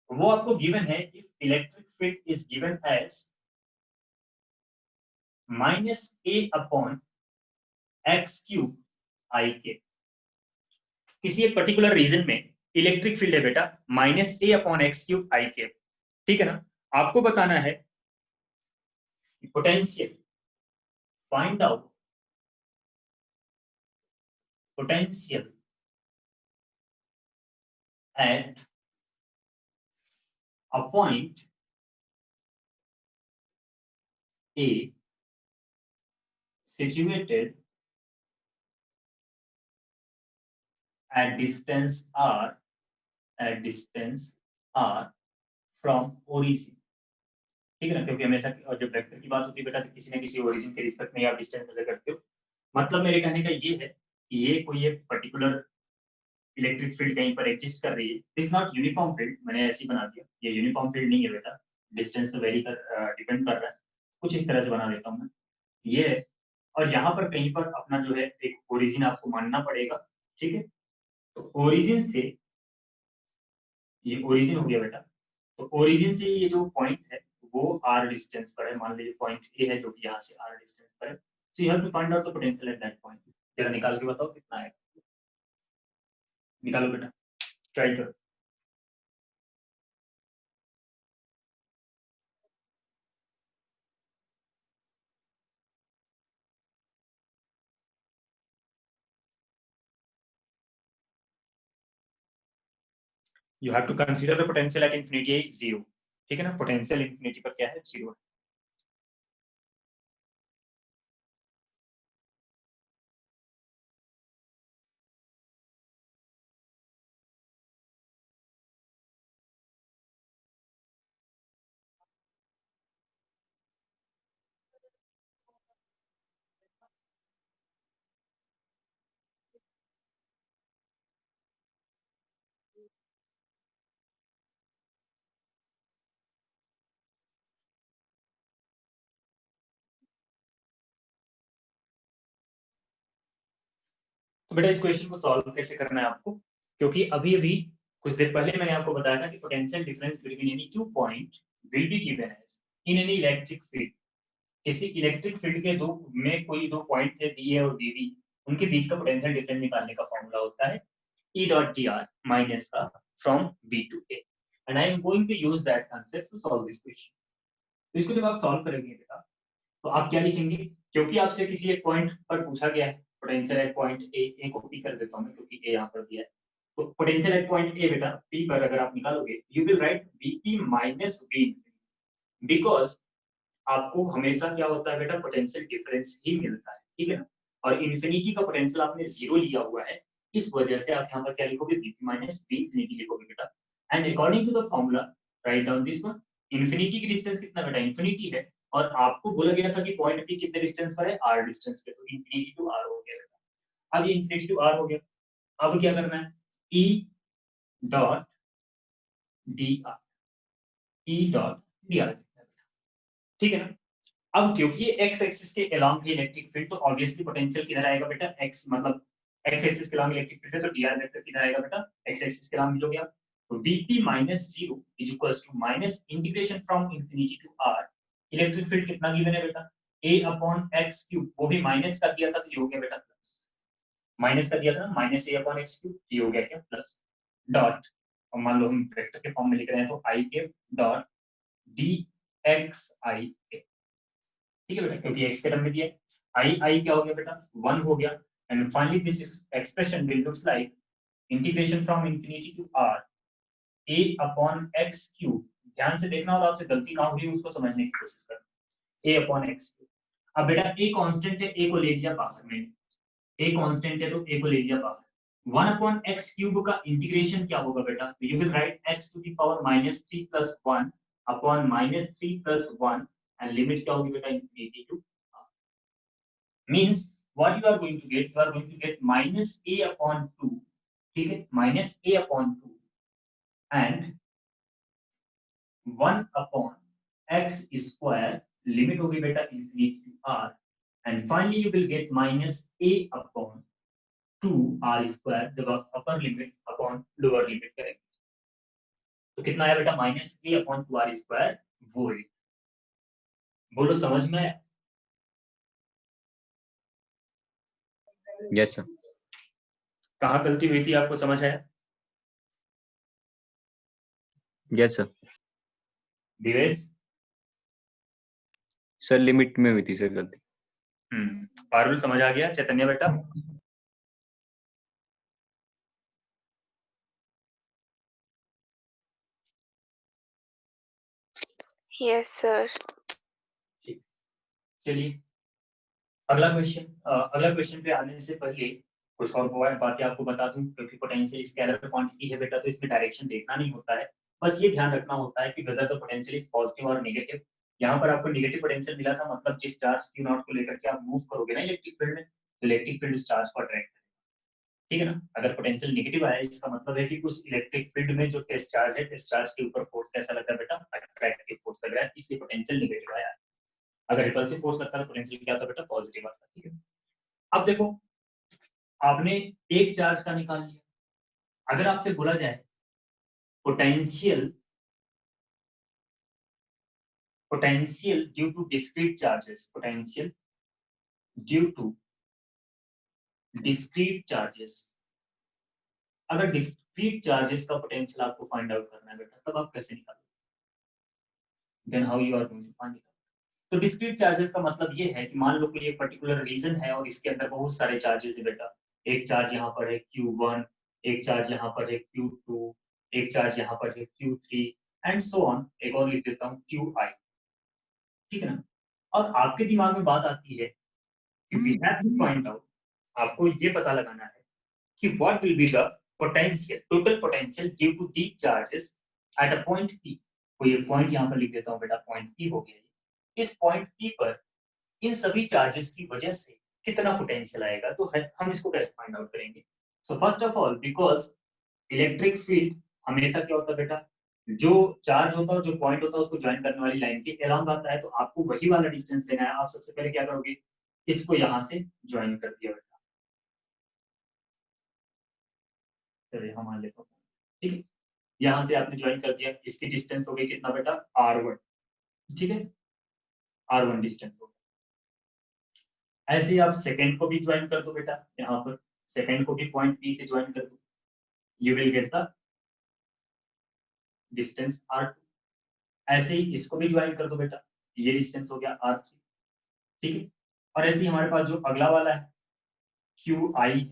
वो आपको गिवन है, if electric field is given as -a/x³ ik। किसी एक पर्टिकुलर रीजन में इलेक्ट्रिक फील्ड है बेटा -a/x³ ik, ठीक है ना। आपको बताना है potential, find out potential at a point A situated at distance r from origin, ठीक है ना। क्योंकि हमेशा जब वेक्टर की बात होती है बेटा तो किसी न किसी ओरिजिन के रिस्पेक्ट में आप डिस्टेंस मेजर करते हो। मतलब मेरे कहने का ये है कि ये कोई एक पर्टिकुलर इलेक्ट्रिक फील्ड कहीं पर एग्जिस्ट कर रही है। दिस नॉट यूनिफॉर्म फील्ड, मैंने ऐसे ही बना दिया, ये यूनिफॉर्म फील्ड नहीं है बेटा, डिस्टेंस तो वेरी कर डिपेंड कर रहा है। कुछ इस तरह से बना देता हूँ मैं ये, और यहाँ पर कहीं पर अपना जो है एक ओरिजिन आपको मानना पड़ेगा, ठीक है। तो ओरिजिन से ये ओरिजिन हो गया बेटा, तो ओरिजिन से ये जो पॉइंट है वो आर डिस्टेंस पर है। मान लीजिए पॉइंट ए है जो कि यहाँ से आर डिस्टेंस पर है। So you have to find out the potential at that point. जरा निकाल के बताओ कितना है, निकालो बेटा, ट्राई करो। You have to consider the potential at infinity is 0, ठीक है ना। पोटेंशियल इंफिनिटी पर क्या है, 0 है। तो बेटा इस क्वेश्चन को सॉल्व कैसे करना है आपको, क्योंकि अभी अभी कुछ देर पहले मैंने आपको बताया था कि potential difference between any two point will be given as in any electric field. किसी इलेक्ट्रिक फील्ड के दो में कोई दो पॉइंट है बी ए और बी बी, उनके बीच का पोटेंशियल डिफरेंस निकालने का फॉर्मूला होता है E dot dr minus का from B to A, and I am going to use that concept to solve this question. तो इसको जब आप सॉल्व करेंगे बेटा तो आप क्या लिखेंगे, क्योंकि आपसे किसी एक पॉइंट पर पूछा गया है पोटेंशियल एट पॉइंट ए को पी कर देता हूं मैं क्योंकि ए यहाँ पर दिया है। तो पोटेंशियल एट पॉइंट ए बेटा पी पर अगर आप निकालोगे you will right Vp minus V, because आपको हमेशा क्या होता है बेटा, पोटेंशियल डिफरेंस ही मिलता है, ठीक है ना। और इन्फिनिटी का पोटेंशियल आपने 0 लिया हुआ है, इस वजह से आप यहाँ पर क्या लिखोगे, Vp माइनस V इन्फिनिटी लिखोगे बेटा। And according to the formula write down this one. Infinity की डिस्टेंस कितना बेटा, इन्फिनिटी है, और आपको बोला गया था कि पॉइंट P कितने डिस्टेंस पर है, r डिस्टेंस पे, तो इन्फिनिटी टू r हो गया बेटा। अब ये इन्फिनिटी टू r हो गया, अब क्या करना है, E dot dr, E dot dr, ठीक है ना। अब क्योंकि ये x एक्सिस के अलोंग है इलेक्ट्रिक फील्ड, तो ऑब्वियसली पोटेंशियल किधर आएगा बेटा, x मतलब x एक्सिस के अलोंग इलेक्ट्रिक फील्ड है, तो dr वेक्टर किधर आएगा बेटा, x एक्सिस के अलोंग हो गया। तो Vp minus 0 is equals to minus integration from infinity to r। Electric field कितना गिवन है बेटा, a अपॉन एक्स क्यूब, वो भी माइनस का दिया था तो ये हो गया बेटा प्लस, माइनस का दिया था ना, minus a upon x cube, ये हो गया क्या प्लस, डॉट, और मान लो हम वेक्टर के फॉर्म में लिख रहे हैं तो i के डॉट dxi के, ठीक है बेटा, क्योंकि x के टर्म में दिया है, i क्या हो गया बेटा 1 हो गया, and finally this expression will looks like integration from infinity to r a upon x cube. ध्यान से देखना और आपसे गलती ना हो रही है उसको समझने की कोशिश करना, a अपॉन x क्यूब। अब बेटा a कांस्टेंट है, a को ले लिया बाहर में, a कांस्टेंट है तो a को ले लिया बाहर, 1 अपॉन x क्यूब का इंटीग्रेशन क्या होगा बेटा, you will write x to the power -3 plus 1 upon -3 plus 1 and limit क्या होगी बेटा infinity to r। Means what you are going to get, you are going to get minus a upon 2, ठीक है, minus a upon 2 and 1 upon x square, limit होगी बेटा infinity to r, and finally you will gate minus a upon 2 r square जब आप upper limit upon lower limit करेंगे तो कितना आया बेटा minus a upon 2 r square, वो है। बोलो समझ में आया? Yes sir. कहाँ गलती हुई थी आपको समझ आया? Yes sir. Divesh? Sir limit में हुई थी सर गलती। पारुल समझ आ गया? चैतन्य बेटा? Yes sir. चलिए अगला क्वेश्चन पे आने से पहले कुछ और बातें आपको बता दूं, क्योंकि पोटेंशियल स्केलर क्वांटिटी है बेटा तो इसमें डायरेक्शन देखना नहीं होता है, बस ये ध्यान रखना होता है कि whether the potential is positive और नेगेटिव। यहाँ पर आपको नेगेटिव पोटेंशियल मिला था, मतलब जिस चार्ज Q नॉट को लेकर के आप मूव करोगे ना इलेक्ट्रिक फील्ड में, तो इलेक्ट्रिक फील्ड उस चार्ज को अट्रैक्ट करेगा, ठीक है ना। अगर पोटेंशियल नेगेटिव आया इसका मतलब है कि उस इलेक्ट्रिक फील्ड में जो टेस्ट चार्ज है, टेस्ट चार्ज के ऊपर फोर्स कैसा लग रहा है बेटा, अट्रैक्टिव फोर्स लग रहा है, इसलिए पोटेंशियल नेगेटिव आया। अगर रिपल्सिव फोर्स लगता है पोटेंशियल क्या आता बेटा, पॉजिटिव आता, ठीक है। अब देखो आपने एक चार्ज का निकाल लिया, अगर आपसे बोला जाए potential due to discrete charges, potential due to discrete charges, अगर डिस्क्रीट चार्जेस का पोटेंशियल आपको फाइंड आउट करना है बेटा, तब आप कैसे निकालोगे, then how you are going to find it. तो डिस्क्रीट चार्जेस का मतलब ये है कि मान लो कोई एक पर्टिकुलर रीजन है और इसके अंदर बहुत सारे चार्जेस है बेटा, एक चार्ज यहाँ पर है Q1, एक चार्ज यहाँ पर है Q2, एक चार्ज यहाँ पर है Q3 एंड सो ऑन, एक और लिख देता हूँ QI, ठीक है ना। और आपके दिमाग में बात आती है कि we have to find out, आपको ये पता लगाना है कि what will be the potential, total potential due to the charges at a point P। कोई एक पॉइंट यहाँ पर लिख देता हूँ बेटा, पॉइंट P हो गया। इस पॉइंट P पर इन सभी चार्जेस की वजह से कितना पोटेंशियल आएगा, तो हम इसको कैसे फाइंड आउट करेंगे। So first of all, because electric field हमेशा क्या होता है बेटा, जो चार्ज होता है, जो पॉइंट होता है, उसको ज्वाइन करने वाली लाइन के अराउंड आता है, तो आपको वही वाला डिस्टेंस लेना है। आप सबसे पहले क्या करोगे, इसको यहाँ से ज्वाइन कर दिया बेटा, चलिए यहाँ मान लेता हूँ, ठीक है, यहाँ से आपने ज्वाइन कर दिया, इसकी डिस्टेंस हो गई कितना बेटा R1, ठीक है, R1 डिस्टेंस हो गया। ऐसे आप सेकंड को भी ज्वाइन कर दो बेटा, यहाँ पर सेकंड को भी पॉइंट P से ज्वाइन कर दो, you will get the distance R2। ऐसे ही इसको भी ज्वाइन कर दो बेटा, ये डिस्टेंस हो गया R3, ठीक है। और ऐसे ही हमारे पास जो अगला वाला है QI,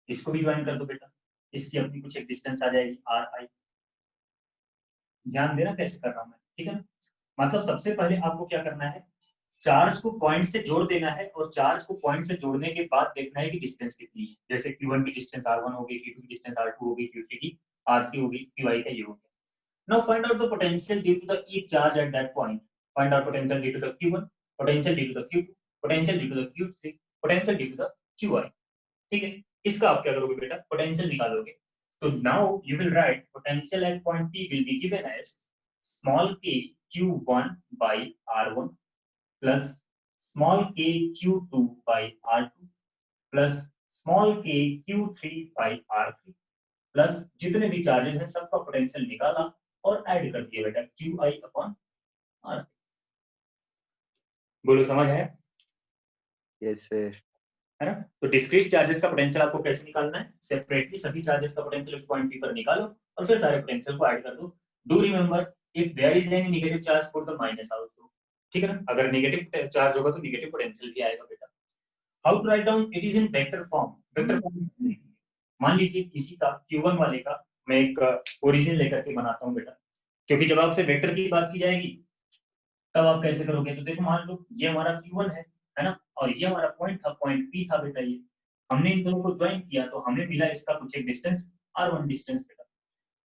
इसको भी ज्वाइन कर दो बेटा, इसकी अपनी कुछ एक डिस्टेंस आ जाएगी RI। ध्यान देना कैसे कर रहा हूं मैं, ठीक है। मतलब सबसे पहले आपको क्या करना है, चार्ज को पॉइंट से जोड़ देना है, और चार्ज को पॉइंट से जोड़ने के बाद देखना है कि डिस्टेंस कितनी है। जैसे Q1 की डिस्टेंस R1 होगी, Q2 की डिस्टेंस R2 होगी, Q3 की R3 होगी, QI का ये हो गया। Now find out the potential due to the each charge at that point. Find out potential due to the Q1, potential due to the Q2, potential due to the Q3, potential due to the QI. ठीक है, इसका आप क्या करोगे बेटा, पोटेंशियल निकालोगे। तो now you will write potential at point P will be given as small k Q1 by R1 plus small k Q2 by R2 plus small k Q3 by R3 plus जितने भी चार्जेस हैं सबका पोटेंशियल निकाला और ऐड कर दिया बेटा QI अपॉन R। बोलो समझ आया? Yes sir. है ना? तो डिस्क्रीट चार्जेस का पोटेंशियल आपको कैसे निकालना है? सेपरेटली सभी चार्जेस का पोटेंशियल पॉइंट P पर निकालो और फिर सारे पोटेंशियल को ऐड कर दो। Do remember if there is any negative charge for the minus also, ठीक है ना? अगर नेगेटिव चार्ज होगा तो नेगेटिव पोटेंशियल भी आएगा बेटा। How to write down it is in vector form. Vector form मान लीजिए इसी का Q1 वाले का मैं एक ओरिजिन लेकर के बनाता हूं बेटा, क्योंकि जब आपसे वेक्टर की बात की जाएगी तब आप कैसे करोगे? तो देखो मान लो ये हमारा Q1 है ना, और ये हमारा पॉइंट था, पॉइंट P था बेटा। ये हमने इन दोनों को ज्वाइन किया तो हमें मिला इसका कुछ एक डिस्टेंस R1 डिस्टेंस बेटा,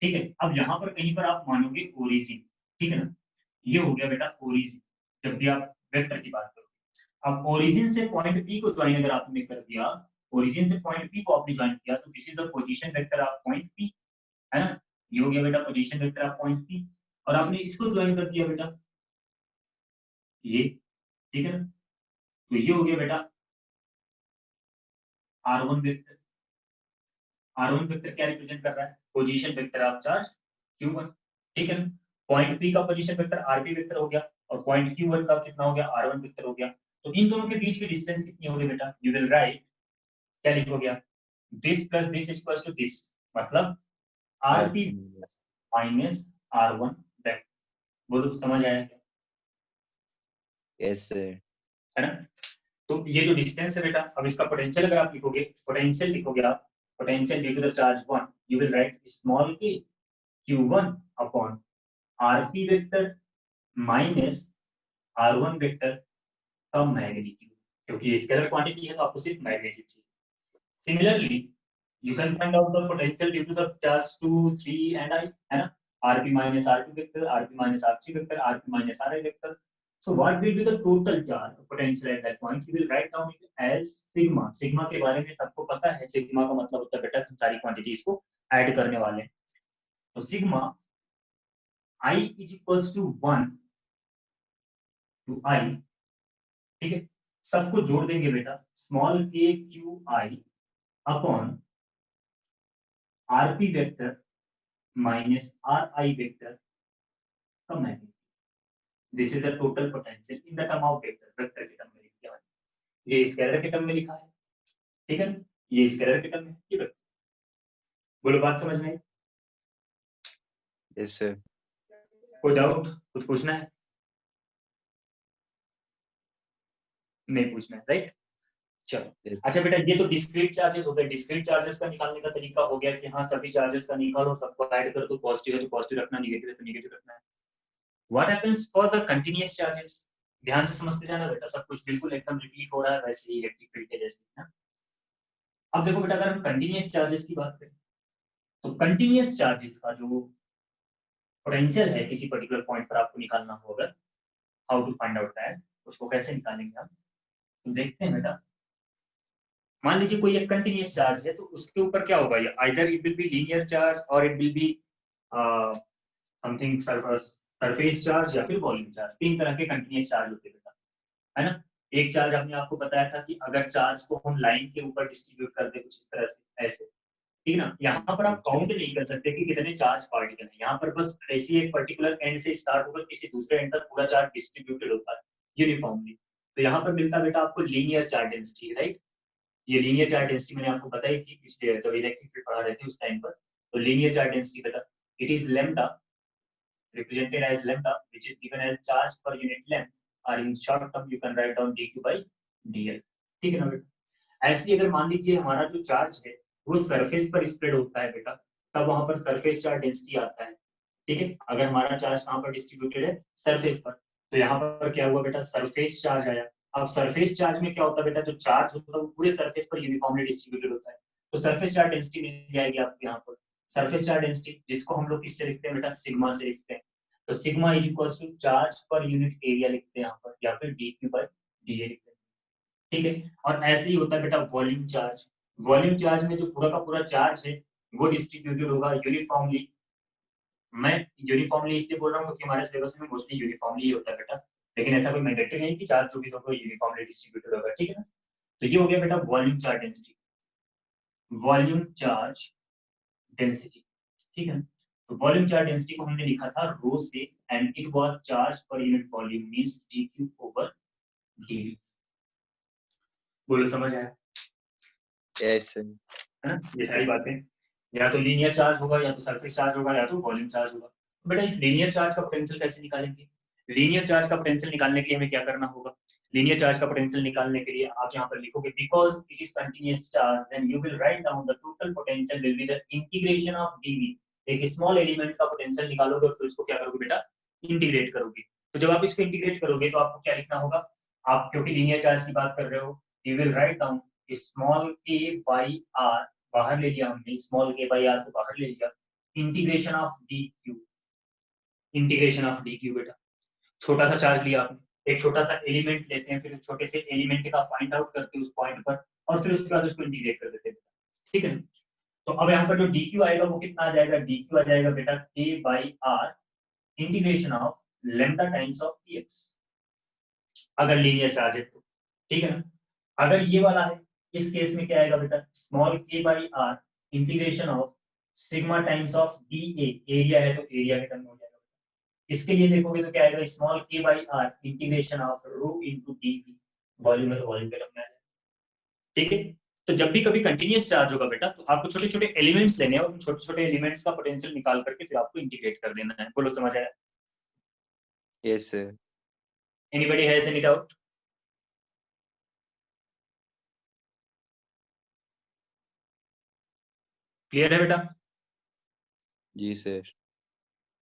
ठीक है। अब यहाँ पर कहीं पर आप मानोगे ओरिजिन, ठीक है ना, ये हो गया बेटा ओरिजिन जब भी आप वेक्टर की बात करोगे। अब ओरिजिन से पॉइंट P को ज्वाइन अगर आपने कर दिया, ओरिजिन से पॉइंट P को आपने ज्वाइन किया तो this is the position vector of point P, है ना। ये हो गया बेटा position vector of point P, और आपने इसको ज्वाइन कर दिया बेटा ये, ठीक है ना। तो ये हो गया बेटा R1 वेक्टर। R1 वेक्टर क्या रिप्रेजेंट कर रहा है? Position vector of charge Q1, ठीक है ना। पॉइंट P का पोजीशन वेक्टर RP वेक्टर हो गया और पॉइंट Q1 का कितना हो गया? R1 वेक्टर हो गया। तो इन दोनों के बीच की डिस्टेंस कितनी होगी बेटा? यू विल राइट, क्या लिखोगे? This plus this equals to this, मतलब RP माइनस R1 वेक्टर। बोलो तो समझ आया क्या? Yes sir. है ना। तो ये जो डिस्टेंस है बेटा, अब इसका पोटेंशियल अगर आप लिखोगे, पोटेंशियल लिखोगे आप, potential due to the charge 1, you will write small k Q1 upon RP vector minus R1 vector का मैग्नीट्यूड, क्योंकि ये स्केलर क्वांटिटी है तो आपको सिर्फ मैग्नीट्यूड चाहिए। Similarly you can find out the potential due to the charge 2, 3 and I, है ना, RP minus R2 vector, RP minus R3 vector, RP minus RI vector. So what will be the total charge potential at that point? You will write down it as sigma. Sigma के बारे में सबको पता है, sigma का मतलब होता है बेटा हम सारी क्वांटिटीज को ऐड करने वाले हैं। तो sigma I is equals to 1 to I, ठीक है, सबको जोड़ देंगे बेटा, small k Q I upon RP vector minus RI vector का magnitude. This is the total potential in the term of vector, vector के टर्म में लिखा है, ये स्केलर के टर्म में लिखा है, ठीक है, ये स्केलर के टर्म में, ये वेक्टर। बोलो बात समझ में? Yes sir. कोई डाउट, कुछ पूछना है? नहीं पूछना है, राइट। चलो अच्छा बेटा, ये तो डिस्क्रीट चार्जेस हो गए। डिस्क्रीट चार्जेस का निकालने का तरीका हो गया कि हाँ सभी चार्जेस का निकालो, सबको ऐड कर दो, पॉजिटिव है तो पॉजिटिव रखना, नेगेटिव है तो नेगेटिव रखना है। What happens for the continuous charges? ध्यान से समझते जाना बेटा, सब कुछ बिल्कुल एकदम रिपीट हो रहा है वैसे ही इलेक्ट्रिक फील्ड के जैसे ना। अब देखो बेटा, अगर हम कंटीन्यूअस चार्जेस की बात करें तो कंटीन्यूअस चार्जेस का जो पोटेंशियल है किसी पर्टिकुलर पॉइंट पर आपको निकालना होगा, how to find out that, उसको कैसे निकालेंगे हम? तो देखते हैं बेटा, मान लीजिए कोई एक कंटीन्यूअस चार्ज है तो उसके ऊपर क्या होगा? ये either it will be linear charge और it will be something surface charge या फिर वॉल्यूम चार्ज। तीन तरह के कंटीन्यूअस चार्ज होते हैं बेटा, है ना। एक चार्ज हमने आपको बताया था कि अगर चार्ज को हम लाइन के ऊपर डिस्ट्रीब्यूट कर दे कुछ इस तरह से, ऐसे, ठीक है ना, यहाँ पर आप काउंट नहीं कर सकते कि कितने चार्ज पार्टिकल है। यहाँ पर बस ऐसी एक पर्टिकुलर एंड से स्टार्ट होकर किसी दूसरे एंड तक पूरा चार्ज डिस्ट्रीब्यूटेड होता है यूनिफॉर्मली। तो यहाँ पर मिलता बेटा आपको लीनियर चार्ज डेंसिटी, राइट। ये लीनियर चार्ज डेंसिटी मैंने आपको बताई थी पिछले जब इलेक्ट्रिक फील्ड पढ़ा रहे थे उस टाइम पर। तो लीनियर चार्ज डेंसिटी बेटा, it is lambda, represented as lambda, which is given as charge per unit length, or in short term you can write down dq by dl, ठीक है ना बेटा। ऐसे ही अगर मान लीजिए हमारा जो चार्ज है वो सरफेस पर स्प्रेड होता है बेटा, तब वहां पर सरफेस चार्ज डेंसिटी आता है, ठीक है। अगर हमारा चार्ज कहाँ पर डिस्ट्रीब्यूटेड है? सरफेस पर, तो यहाँ पर क्या हुआ बेटा? सरफेस चार्ज आया। अब सरफेस चार्ज में क्या होता है बेटा? जो चार्ज होता है वो पूरे सरफेस पर यूनिफॉर्मली डिस्ट्रीब्यूटेड होता है, तो सरफेस चार्ज डेंसिटी मिल जाएगी आपको यहाँ पर। सरफेस चार्ज डेंसिटी जिसको हम लोग किससे लिखते हैं बेटा? सिग्मा से लिखते हैं। तो sigma is equals to charge per unit area लिखते हैं यहाँ पर, या फिर dq by dA लिखते हैं, ठीक है। और ऐसे ही होता है बेटा वॉल्यूम चार्ज। वॉल्यूम चार्ज में जो पूरा का पूरा चार्ज है वो डिस्ट्रीब्यूटेड होगा यूनिफॉर्मली। मैं यूनिफॉर्मली इसलिए बोल रहा हूँ क्योंकि हमारे सिलेबस में मोस्टली यूनिफॉर्मली होता है बेटा, लेकिन ऐसा कोई मैंडेटरी नहीं कि चार्ज जो भी होगा यूनिफॉर्मली डिस्ट्रीब्यूटेड होगा, ठीक है ना। तो ये हो गया बेटा volume charge density. Volume charge density, ठीक है। तो वॉल्यूम चार्ज डेंसिटी को हमने लिखा था रो से, and it was charge per unit volume means dq over dv। बोलो समझ आया? Yes, sir. है ना? ये सारी बातें या तो लीनियर चार्ज होगा, या तो सरफेस चार्ज होगा, या तो वॉल्यूम चार्ज होगा। तो बेटा इस लीनियर चार्ज का पोटेंशियल कैसे निकालेंगे? लीनियर चार्ज का पोटेंशियल निकालने के लिए हमें क्या करना होगा? लीनियर चार्ज का पोटेंशियल निकालने के लिए आप यहाँ पर लिखोगे because it is continuous charge, then you will write down the total potential will be the integration of dv। एक स्मॉल एलिमेंट का पोटेंशियल निकालोगे और फिर उसको क्या करोगे बेटा? इंटीग्रेट करोगे। तो जब आप इसको इंटीग्रेट करोगे तो आपको क्या लिखना होगा? आप क्योंकि लीनियर चार्ज की बात कर रहे हो, you will write down small k by r, बाहर ले लिया हमने, स्मॉल k बाई r को बाहर ले लिया, integration of dq, integration of dq बेटा। छोटा सा चार्ज लिया आपने, एक छोटा सा एलिमेंट लेते हैं, फिर छोटे से एलिमेंट का फाइंड आउट करते हैं उस पॉइंट पर, और फिर उसके बाद उसको इंटीग्रेट कर देते हैं, ठीक है। तो अब यहाँ पर जो dq आएगा वो कितना आ जाएगा? dq आ जाएगा बेटा k by r integration of lambda times of px, अगर लीनियर चार्ज है तो, ठीक है ना। अगर ये वाला है, इस केस में क्या आएगा बेटा? Small k by r integration of sigma times of dA, area है तो एरिया के टर्म में हो जाएगा। इसके लिए देखोगे तो क्या आएगा? Small k by r integration of rho into dv, volume है तो वॉल्यूम के टर्म में आ जाएगा, ठीक है। तो जब भी कभी कंटीन्यूअस चार्ज होगा बेटा, तो आपको छोटे छोटे एलिमेंट्स लेने हैं और उन छोटे छोटे एलिमेंट्स का पोटेंशियल निकाल करके फिर आपको इंटीग्रेट कर देना है। बोलो समझ आया? Yes, sir. Anybody has any doubt? Clear है बेटा? जी sir.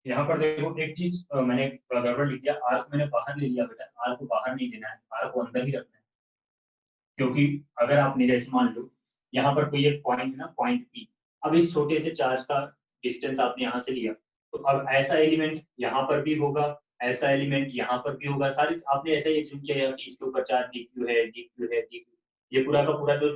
यहाँ पर देखो एक चीज मैंने गड़बड़ लिख दिया, आर को मैंने बाहर ले लिया बेटा, आर को बाहर नहीं लेना है, आर को अंदर ही रखना है। क्योंकि अगर आपने जैसे मान लो यहाँ पर कोई एक पॉइंट है ना, पॉइंट पी, अब इस छोटे से चार्ज का डिस्टेंस आपने यहाँ से लिया, तो अब ऐसा एलिमेंट यहाँ पर भी होगा, ऐसा एलिमेंट यहाँ पर भी होगा, सारे आपने ऐसा ही assume किया कि इसके ऊपर चार्ज dq है, dq है, dq, ये पूरा का पूरा जो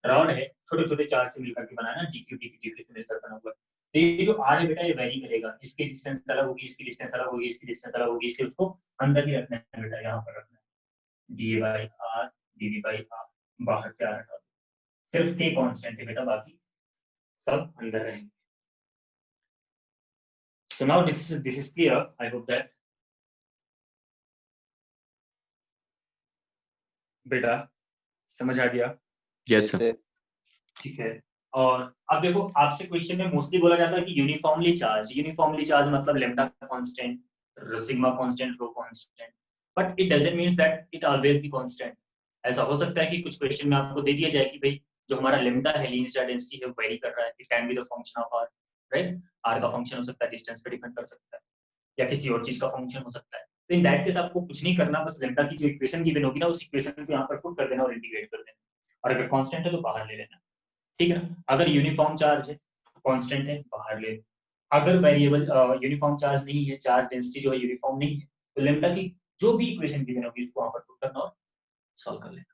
रॉड है छोटे छोटे चार्ज से मिलकर के बनाना, dq dq dq से मिलकर बना हुआ है। तो ये जो r है बेटा ये वेरी करेगा, इसकी डिस्टेंस अलग होगी, इसकी डिस्टेंस अलग होगी, इसकी डिस्टेंस अलग होगी, इसलिए उसको अंदर ही रखना है बेटा, यहाँ पर रखना है dA by r dV by r, बाहर से आ रहा है, सिर्फ k कांस्टेंट है बेटा, बाकी सब अंदर रहेंगे। So now this is clear. I hope that बेटा समझ आ गया? Yes Yes, sir. sir. ठीक है। और अब देखो आपसे क्वेश्चन में मोस्टली बोला जाता है कि यूनिफॉर्मली चार्ज मतलब lambda constant, sigma constant, rho constant, but it doesn't mean that it always be constant. ऐसा हो सकता है कि कुछ क्वेश्चन में आपको दे दिया जाए कि भाई जो हमारा लेम्डा है, लीनियर चार्ज डेंसिटी है, वो वेरी कर रहा है, it can be the function of R, right. R का फंक्शन हो सकता है, डिस्टेंस पे डिपेंड कर सकता है, या किसी और चीज का फंक्शन हो सकता है। तो इन दैट केस आपको कुछ नहीं करना, बस लेम्डा की जो इक्वेशन गिवन होगी ना, उस इक्वेशन को यहाँ पर पुट कर देना और इंटीग्रेट कर देना, और अगर कांस्टेंट है तो बाहर ले लेना, ठीक है ना। अगर यूनिफॉर्म चार्ज है, कांस्टेंट है, बाहर ले। अगर वेरिएबल यूनिफॉर्म चार्ज नहीं है, चार्ज डेंसिटी जो है यूनिफॉर्म नहीं है, तो लेम्डा की जो भी इक्वेशन गिवन होगी उसको वहां पर पुट करना और सॉल्व कर लेना।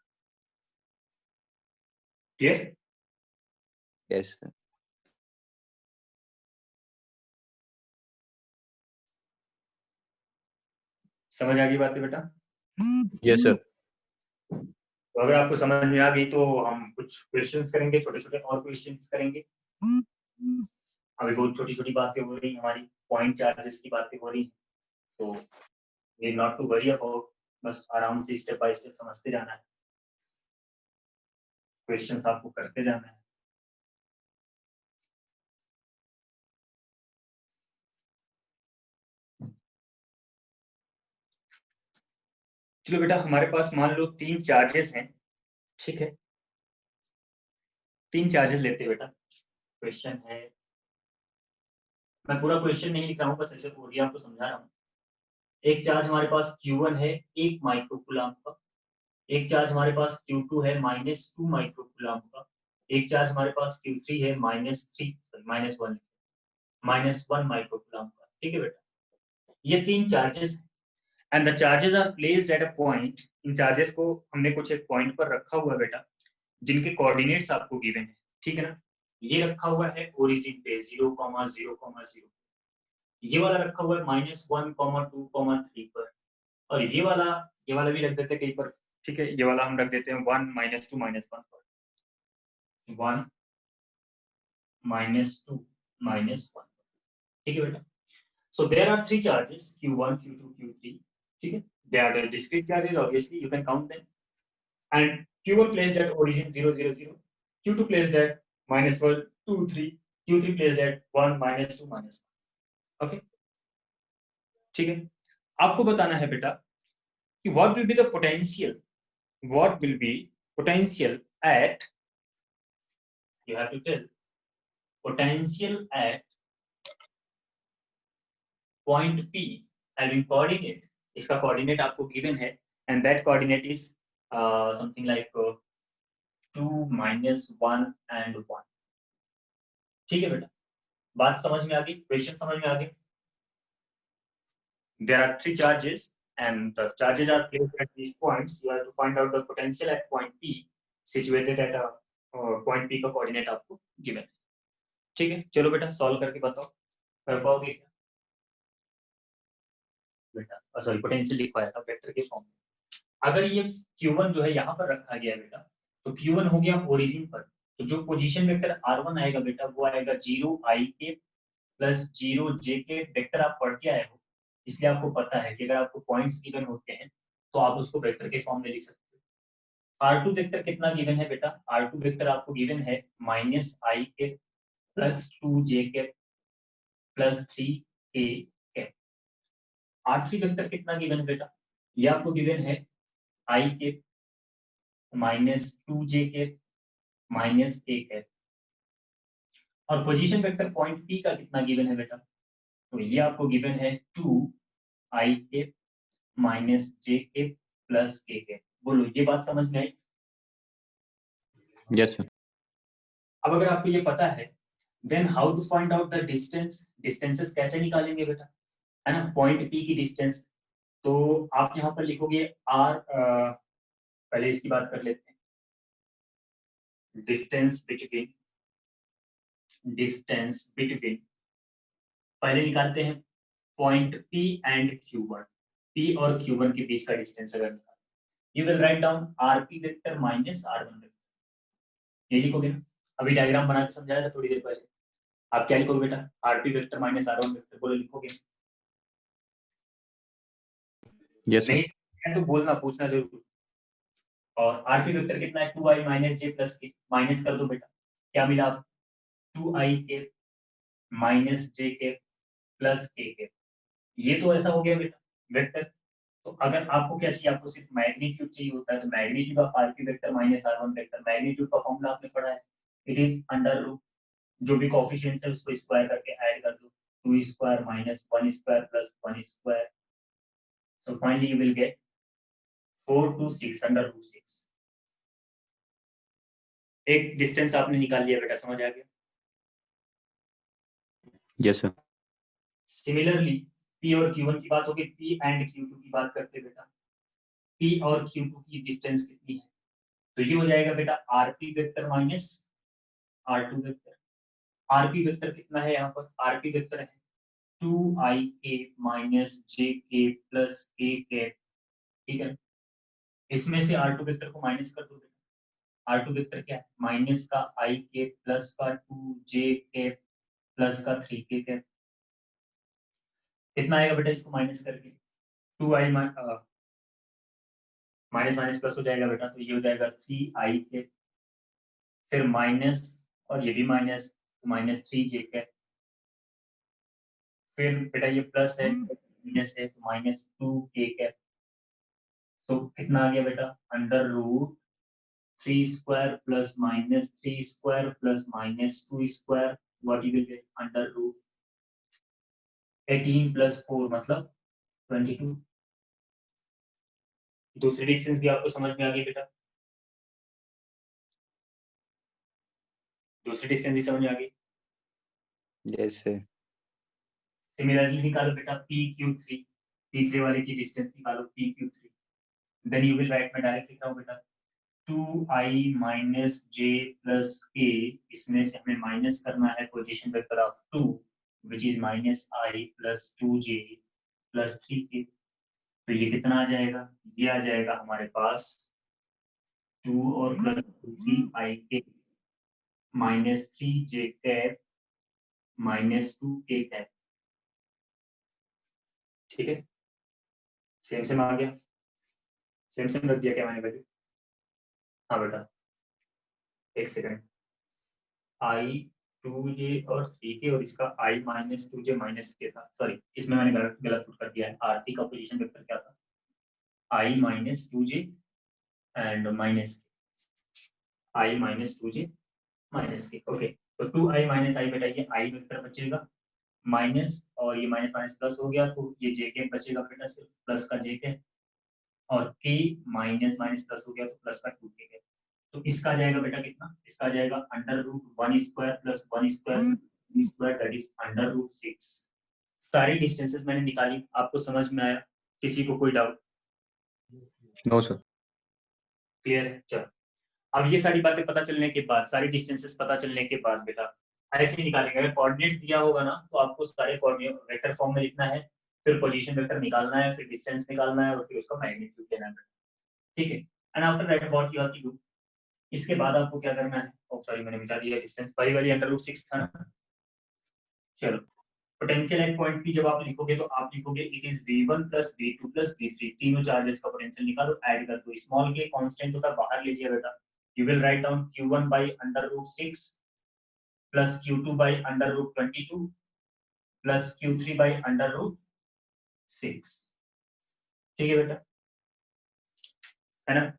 क्लियर? Yes, sir. समझ आ गई बातें बेटा? Yes sir. तो अगर आपको समझ में आ गई तो हम कुछ क्वेश्चंस करेंगे, छोटे छोटे और क्वेश्चंस करेंगे। अभी बहुत छोटी छोटी बातें हो रही हैं हमारी, पॉइंट चार्जेस की बातें हो रही हैं, तो need not to worry about, बस आराम से स्टेप बाय स्टेप समझते जाना है, क्वेश्चंस आपको करते जाना है। चलो बेटा, हमारे पास मान लो 3 चार्जेस हैं, ठीक है। 3 चार्जेस लेते हैं बेटा। क्वेश्चन है, मैं पूरा क्वेश्चन नहीं लिख रहा हूँ, बस ऐसे पूरी आपको समझा रहा हूँ। एक चार्ज हमारे पास Q1 है 1 माइक्रोकूलम का, एक चार्ज हमारे पास Q2 है -2 माइक्रोकूलम का, एक चार्ज हमारे पास Q3 है -1 माइक्रोकूलम का, ठीक है बेटा। ये 3 charges and the charges are placed at a point. इन चार्जेस को हमने कुछ एक पॉइंट पर रखा हुआ है बेटा, जिनके कोऑर्डिनेट्स आपको गिवन है, ठीक है ना। ये रखा हुआ है ओरिजिन पे 0,0,0, ये वाला रखा हुआ है -1, 2, 3 पर, और ये वाला भी रख देते हैं कहीं पर, ठीक है। ये वाला हम रख देते हैं 1, -2, -1 पर, 1, -2, -1। ठीक है बेटा। So there are 3 charges Q1, Q2, Q3. ठीक है, they are the discrete charges, obviously you can count them, and Q1 placed at origin 0 0 0, Q2 placed at -1 2 3, Q3 placed at 1 -2 -1। okay, ठीक है। आपको बताना है बेटा कि what will be the potential at, you have to tell potential at point P having coordinate, इसका coordinate आपको given है, and that coordinate is something like 2 -1 and 1। ठीक है बेटा, बात समझ में आ गई, क्वेश्चन समझ में आ गई। There are 3 charges and the charges are placed at these points. You have to find out the potential at point P situated at a point P का coordinate आपको given है। ठीक है, चलो बेटा सॉल्व करके बताओ, कर पाओगे क्या बेटा? सॉरी, पोटेंशियल लिखवाया था वेक्टर के फॉर्म में। अगर ये Q1 जो है यहाँ पर रखा गया है बेटा, तो Q1 हो गया ओरिजिन पर, तो जो पोजीशन वेक्टर R1 आएगा बेटा वो आएगा 0i के प्लस 0j के। वेक्टर आप पढ़ के आए हो, इसलिए आपको पता है कि अगर आपको पॉइंट्स गिवन होते हैं तो आप उसको वेक्टर के फॉर्म में लिख सकते हो। R2 वेक्टर कितना गिवन है बेटा? R2 वेक्टर आपको गिवन है -i के प्लस 2j के प्लस 3k के। R3 वेक्टर कितना गिवन है बेटा? ये आपको गिवन है i के -2j के -k के। और पोजीशन वेक्टर पॉइंट P का कितना गिवन है बेटा? तो ये आपको गिवन है 2i के -j के प्लस k के। बोलो, ये बात समझ में आई? Yes sir. अब अगर आपको ये पता है, then how to find out the distance? Distances कैसे निकालेंगे बेटा, है ना? पॉइंट P की डिस्टेंस, तो आप यहाँ पर लिखोगे r, पहले इसकी बात कर लेते हैं। डिस्टेंस बिटवीन पहले निकालते हैं point P and Q1। P और Q1 के बीच का डिस्टेंस अगर निकाल, you will write down RP vector minus R1 vector. ये लिखोगे ना, अभी डायग्राम बना के समझाया था थोड़ी देर पहले। आप क्या लिखोगे बेटा? RP vector minus R1 vector. बोलो, लिखोगे? यस नहीं सर। तो बोलना, पूछना जरूर। और RP वेक्टर कितना है? 2i minus j plus k। Minus कर दो बेटा, क्या मिला आप? 2i के माइनस j के प्लस k के। ये तो ऐसा हो गया बेटा वेक्टर। तो अगर आपको क्या चाहिए? आपको सिर्फ मैग्नीट्यूड चाहिए होता है, तो magnitude of RP vector minus R1 vector, magnitude का फॉर्मूला आपने पढ़ा है, इट इज अंडर रूट, जो भी कोएफिशिएंट्स है उसको स्क्वायर करके ऐड कर दो, 2 square minus 1 square plus 1 square. So finally you will get 4 to 6 under root 6। एक डिस्टेंस आपने निकाल लिया बेटा, समझ आ गया? Yes sir. सिमिलरली P और Q1 की बात होगी, P एंड Q2 की बात करते बेटा। P और Q2 की डिस्टेंस कितनी है? तो ये हो जाएगा बेटा RP vector minus R2 vector. RP vector कितना है यहाँ पर? RP वेक्टर है 2i के माइनस j के प्लस k के। ठीक है, इसमें से R2 वेक्टर को माइनस कर दो बेटा। R2 वेक्टर क्या है? माइनस का i के प्लस का 2j के प्लस का 3k के। कितना आएगा बेटा इसको माइनस करके? 2i माइनस माइनस प्लस हो जाएगा बेटा, तो ये हो जाएगा 3i के, फिर माइनस, और ये भी माइनस, माइनस 3j के, फिर बेटा ये प्लस है माइनस है तो माइनस 2k के। सो कितना आ गया बेटा? Under root 3 square plus minus 3 square plus minus 2 square, what you will get? Under root 18 plus 4 मतलब 22। दूसरी डिस्टेंस भी आपको समझ में आ गई बेटा? दूसरी डिस्टेंस भी समझ में आ गई? Yes sir. सिमिलरली निकालो बेटा PQ3, तीसरे वाले की डिस्टेंस निकालो PQ3। Then you will write, मैं डायरेक्ट लिख रहा हूँ बेटा 2i minus j plus k, इसमें से हमें माइनस करना है position vector of 2 which is minus i plus 2j plus 3k। तो ये कितना आ जाएगा? ये आ जाएगा हमारे पास 2 और प्लस 3i के minus 3j cap -2 k cap, ठीक है, सेम सेम आ गया, सेम सेम रख दिया क्या मैंने वैल्यू? हाँ बेटा, एक सेकंड, I2j और 3k और इसका I-2j माइनस k था, सॉरी इसमें मैंने गलत पुट कर दिया है। R3 का पोजीशन वेक्टर क्या था? I-2j and minus I-2j minus k, okay. तो 2i माइनस i बेटा ये I वेक्टर बचेगा, माइनस और ये माइनस माइनस प्लस हो गया, तो ये jk बचेगा बेटा, सिर्फ प्लस का jk, और k माइनस माइनस प्लस हो गया तो प्लस का 2k है। तो इसका जाएगा बेटा कितना? इसका जाएगा √1² प्लस 1² दैट इज √6। सारी डिस्टेंसेस मैंने निकाली, आपको समझ में आया? किसी को कोई डाउट? No sir. क्लियर है? चलो, अब ये सारी बातें पता चलने के बाद, सारी डिस्टेंसेस पता चलने के बाद बेटा ऐसे निकालेंगे। अगर कोऑर्डिनेट्स दिया होगा ना तो आपको सारे कोऑर्डिनेट वेक्टर फॉर्म में लिखना है, फिर पोजीशन वेक्टर निकालना है, फिर डिस्टेंस निकालना है और फिर उसका मैग्नीट्यूड लेना है, ठीक है। And after that what you have to do, इसके बाद आपको क्या करना है? ओ सॉरी मैंने मिटा दिया डिस्टेंस, वही वाली √6 था ना। चलो, पोटेंशियल एट पॉइंट पी जब आप लिखोगे तो आप लिखोगे it is v1 plus v2 plus v3, तीनों चार्जेस का पोटेंशियल निकालो, ऐड कर दो। स्मॉल के कांस्टेंट होता बाहर ले लिया बेटा, you will write down q1 by √6 plus q2 by √22 plus q3 by √6, ठीक है बेटा, है ना?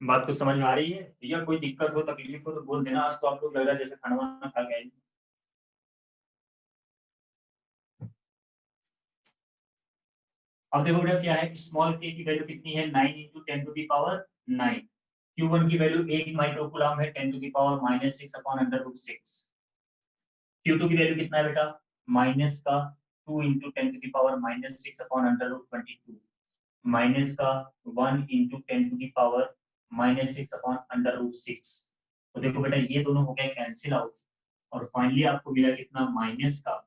बात कुछ समझ में आ रही है? या कोई दिक्कत हो, तकलीफ हो तो बोल देना। आज तो आप लोग लग रहा है जैसे खाना वाना खा गए। अब देखो बेटा क्या है, स्मॉल k की वैल्यू कितनी है? 9 × 10⁹ q1 की वैल्यू 1 माइक्रोकूलम है, 10⁻⁶/√6। q2 की वैल्यू कितना है बेटा? माइनस का 2 × 10⁻⁶/√22 माइनस का 1 × 10⁻⁻⁶/√6। तो देखो बेटा ये दोनों हो गए कैंसिल आउट, और फाइनली आपको मिला कितना? माइनस का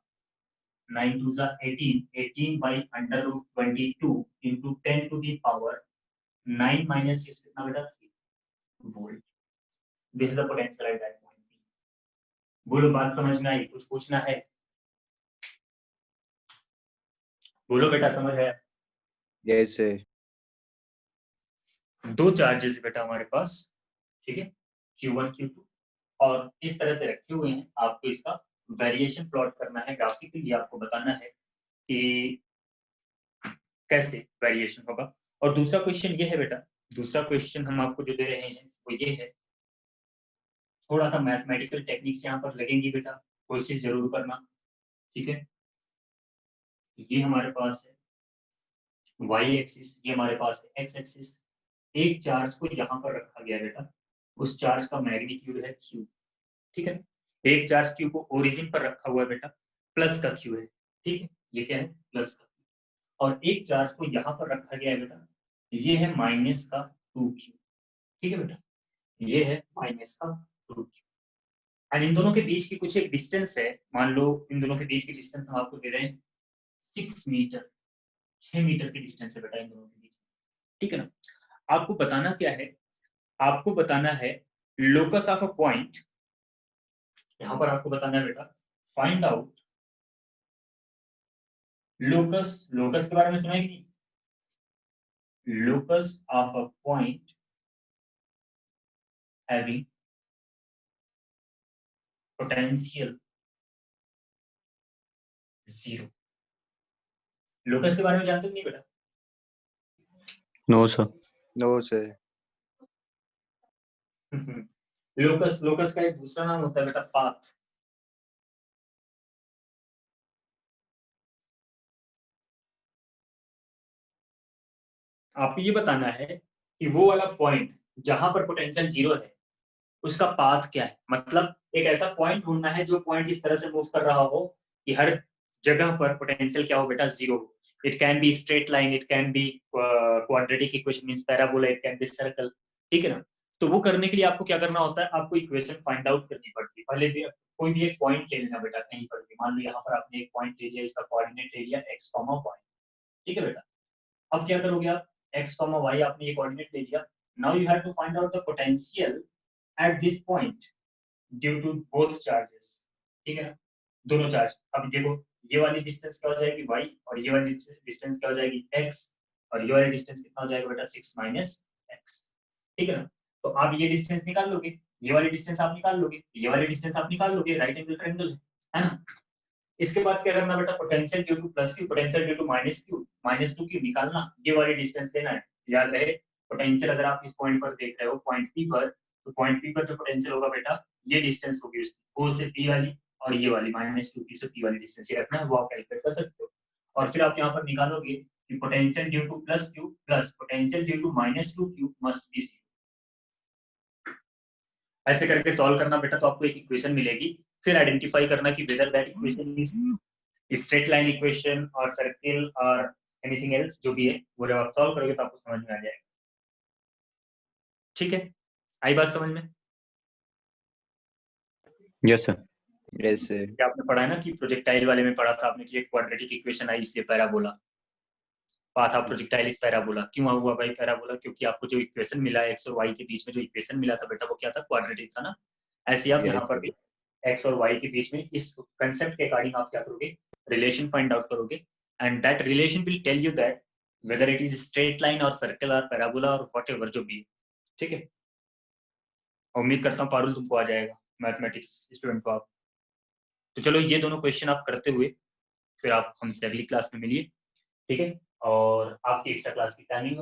9 2 18, 18 by √22 into 10⁻9 minus 6 कितना बेटा? 3 volt. This is the potential at that point. बोलो, बात समझ में आई? कुछ पूछना है? बोलो बेटा, समझ आया? Yes sir. दो चार्जेस बेटा हमारे पास, ठीक है, Q1 Q2, और इस तरह से रखे हुए हैं। आपको इसका वेरिएशन प्लॉट करना है, ग्राफिकली आपको बताना है कि कैसे वेरिएशन होगा। और दूसरा क्वेश्चन ये है बेटा, दूसरा क्वेश्चन हम आपको जो दे रहे हैं वो ये है, थोड़ा सा मैथमेटिकल टेक्निक्स यहाँ पर लगेंगी बेटा, कोशिश जरूर करना, ठीक है। ये हमारे पास है y एक्सिस, ये हमारे पास है x एक्सिस। एक चार्ज को यहाँ पर रखा गया बेटा, उस चार्ज का मैग्नीट्यूड है q, ठीक है। एक चार्ज q को ओरिजिन पर रखा हुआ है बेटा, प्लस का q है, ठीक है, ये क्या है? प्लस का। और एक चार्ज को यहाँ पर रखा गया है बेटा, ये है माइनस का 2q, ठीक है बेटा, ये है माइनस का 2q। एंड इन दोनों के बीच की कुछ एक डिस्टेंस है, मान लो इन दोनों के बीच की डिस्टेंस हम आपको दे रहे हैं 6 मीटर, 6 मीटर की डिस्टेंस है बेटा इन दोनों के बीच, ठीक है ना। आपको बताना क्या है? आपको बताना है लोकस ऑफ अ पॉइंट, यहां पर आपको बताना है बेटा फाइंड आउट लोकस। लोकस के बारे में सुना है कि नहीं? Locus of a point having potential 0। Locus के बारे में जानते हो नहीं बेटा? No sir. No sir. Locus, locus का एक दूसरा नाम होता है बेटा पाथ। आपको ये बताना है कि वो वाला पॉइंट जहां पर पोटेंशियल 0 है उसका पाथ क्या है। मतलब एक ऐसा पॉइंट ढूंढना है जो पॉइंट इस तरह से मूव कर रहा हो कि हर जगह पर पोटेंशियल क्या हो बेटा? 0। It can be straight line, it can B quadratic equation means parabola, it can B circle, ठीक है ना। तो वो करने के लिए आपको क्या करना होता है? आपको इक्वेशन फाइंड आउट करनी पड़ती है। पहले भी कोई भी एक पॉइंट ले लेना बेटा कहीं पर भी, मान लो यहाँ पर आपने एक पॉइंट ले लिया, इसका कोऑर्डिनेट ले लिया x, पॉइंट, ठीक है बेटा। अब क्या करोगे आप? x, y आपने ये कोऑर्डिनेट ले लिया, now you have to find out the potential at this point, due to both charges, ठीक है ना, दोनों चार्ज। अब देखो ये वाली डिस्टेंस क्या हो जाएगी y, और ये वाली डिस्टेंस क्या हो जाएगी x, और ये वाली डिस्टेंस कितना हो जाएगा बेटा 6 माइनस x, ठीक है ना। तो आप ये डिस्टेंस निकाल लोगे, ये वाली डिस्टेंस आप निकाल लोगे, ये वाली डिस्टेंस आप निकाल लोगे, राइट एंगल ट्रायंगल है ना। इसके बाद क्या करना बेटा, potential due to plus q, potential due to minus q, minus two q निकालना, ये वाली डिस्टेंस लेना है। याद रहे पोटेंशियल अगर आप इस पॉइंट पर देख रहे हो पॉइंट पी पर, तो पॉइंट पी पर जो पोटेंशियल होगा बेटा ये डिस्टेंस होगी उसकी ओ से पी वाली, और ये वाली माइनस टू पी से पी वाली डिस्टेंस ये रखना है, वो आप कैलकुलेट कर सकते हो। और फिर आप यहाँ पर निकालोगे कि potential due to plus q plus potential due to minus two q must be zero. ऐसे करके सॉल्व करना बेटा, तो आपको एक इक्वेशन मिलेगी, फिर आइडेंटिफाई करना कि whether that equation is straight line equation और सर्किल और एनीथिंग एल्स, जो भी है वो जब आप सॉल्व करोगे तो आपको समझ में आ जाएगा। ठीक है, आई बात समझ में? Yes sir. Yes sir. क्या आपने पढ़ा है ना कि प्रोजेक्टाइल वाले में पढ़ा था आपने कि एक क्वाड्रेटिक इक्वेशन आई इसलिए parabola, path of projectile is parabola. क्यों हुआ भाई पैराबोला? क्योंकि आपको जो इक्वेशन मिला है एक्स और वाई के बीच में, जो इक्वेशन मिला था बेटा वो क्या था, क्वाड्रेटिक था ना। ऐसे आप यहाँ पर भी एक्स और वाई के बीच में इस कंसेप्ट के अकॉर्डिंग आप क्या करोगे, रिलेशन फाइंड आउट करोगे, and that relation will tell you that whether it is straight line और सर्कल और पैराबोला और व्हाटएवर जो भी है। ठीक है, उम्मीद करता हूँ पारुल तुमको आ जाएगा, मैथमेटिक्स स्टूडेंट को आप। तो चलो ये दोनों क्वेश्चन आप करते हुए फिर आप हमसे अगली क्लास में मिलिए, ठीक है। और आपकी एक्स्ट्रा क्लास की टाइमिंग